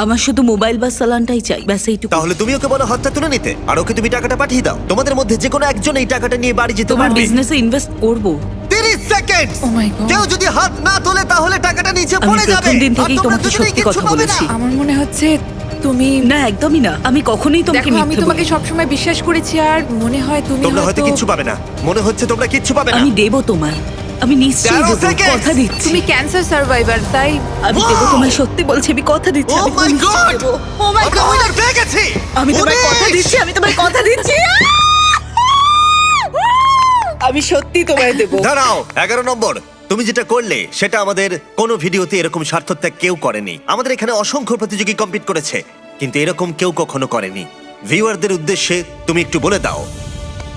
আমার শুধু মোবাইল বা সালানটাই চাই, ব্যাস এইটুকু। তাহলে তুমি ওকে বলো হাতটা তুলে নিতে আর ওকে তুমি টাকাটা পাঠিয়ে দাও। তোমাদের মধ্যে যে কোনো একজন এই টাকাটা নিয়ে বাড়ি যেতে তোমার পারবে। বিজনেসে ইনভেস্ট করব। 30 সেকেন্ড। Oh my God! কেউ যদি হাত না তোলে তাহলে টাকাটা নিচে আমি পড়ে যাবে। প্রথম দিন আর থেকেই তোমরা তোমাকে দুজনেই সত্যি কিচ্ছু কথা পাবে না। বলেছি। আমার মনে হচ্ছে তুমি না, একদমই না, আমি কখনোই তোমাকে দেখো, আমি মিথ্যে তোমাকে বলিনি। সবসময় বিশ্বাস করেছি আর মনে হয় তুমি তোমরা হয়তো হয়তো কিচ্ছু পাবে না, মনে হচ্ছে তোমরা কিচ্ছু পাবে না। আমি দেবো তোমায়, আমি নিশ্চয়ই 13 দেবো, seconds! কথা দিচ্ছি। তুমি ক্যান্সার সার্ভাইভার, তাই আমি দেবো তোমায়, সত্যি বলছি, আমি কথা দিচ্ছি। Oh আমি my নিশ্চয়ই God! দেবো। Oh my আমরা God! winner পেয়ে গেছি। আমি তোমায় কথা 19! দিচ্ছি, আমি তোমায় কথা দিচ্ছি। আমি সত্যি তোমায় দেবো। দাঁড়াও, 11 নম্বর। তুমি যেটা করলে সেটা আমাদের কোনো ভিডিওতে এরকম স্বার্থত্যাগ কেউ করেনি। আমাদের এখানে অসংখ্য প্রতিযোগী কম্পিট করেছে, কিন্তু এরকম কেউ কখনো করেনি। ভিউয়ারদের উদ্দেশ্যে তুমি একটু বলে দাও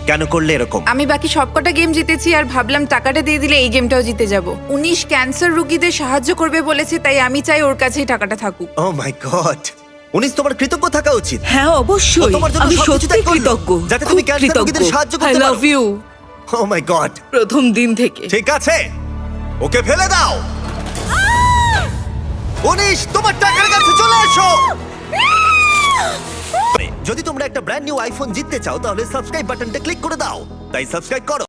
কেন করলে এরকম। আমি বাকি সবকটা গেম জিতেছি আর ভাবলাম টাকাটা দিয়ে দিলে এই গেমটাও জিতে যাব। 19 ক্যান্সার রোগীদের সাহায্য করবে বলেছে, তাই আমি চাই ওর কাছেই টাকাটা থাকুক। ও মাই গড, 19 তোমার কৃতজ্ঞ থাকা উচিত। হ্যাঁ, ও অবশ্যই, তোমার জন্য আমি সবকিছু সত্যি ত্যাগ করলো, কৃতজ্ঞ, যাতে তুমি খুব ক্যান্সার রোগীদের কৃতজ্ঞ। সাহায্য I করতে পারো। love you. Oh my god, প্রথম দিন থেকে। ঠিক আছে, ওকে ফেলে দাও। 19, তোমার টাকার কাছে চলে এসো। যদি তোমরা একটা ব্র্যান্ড নিউ আইফোন জিততে চাও তাহলে সাবস্ক্রাইব বাটনটা ক্লিক করে দাও। তাই সাবস্ক্রাইব করো।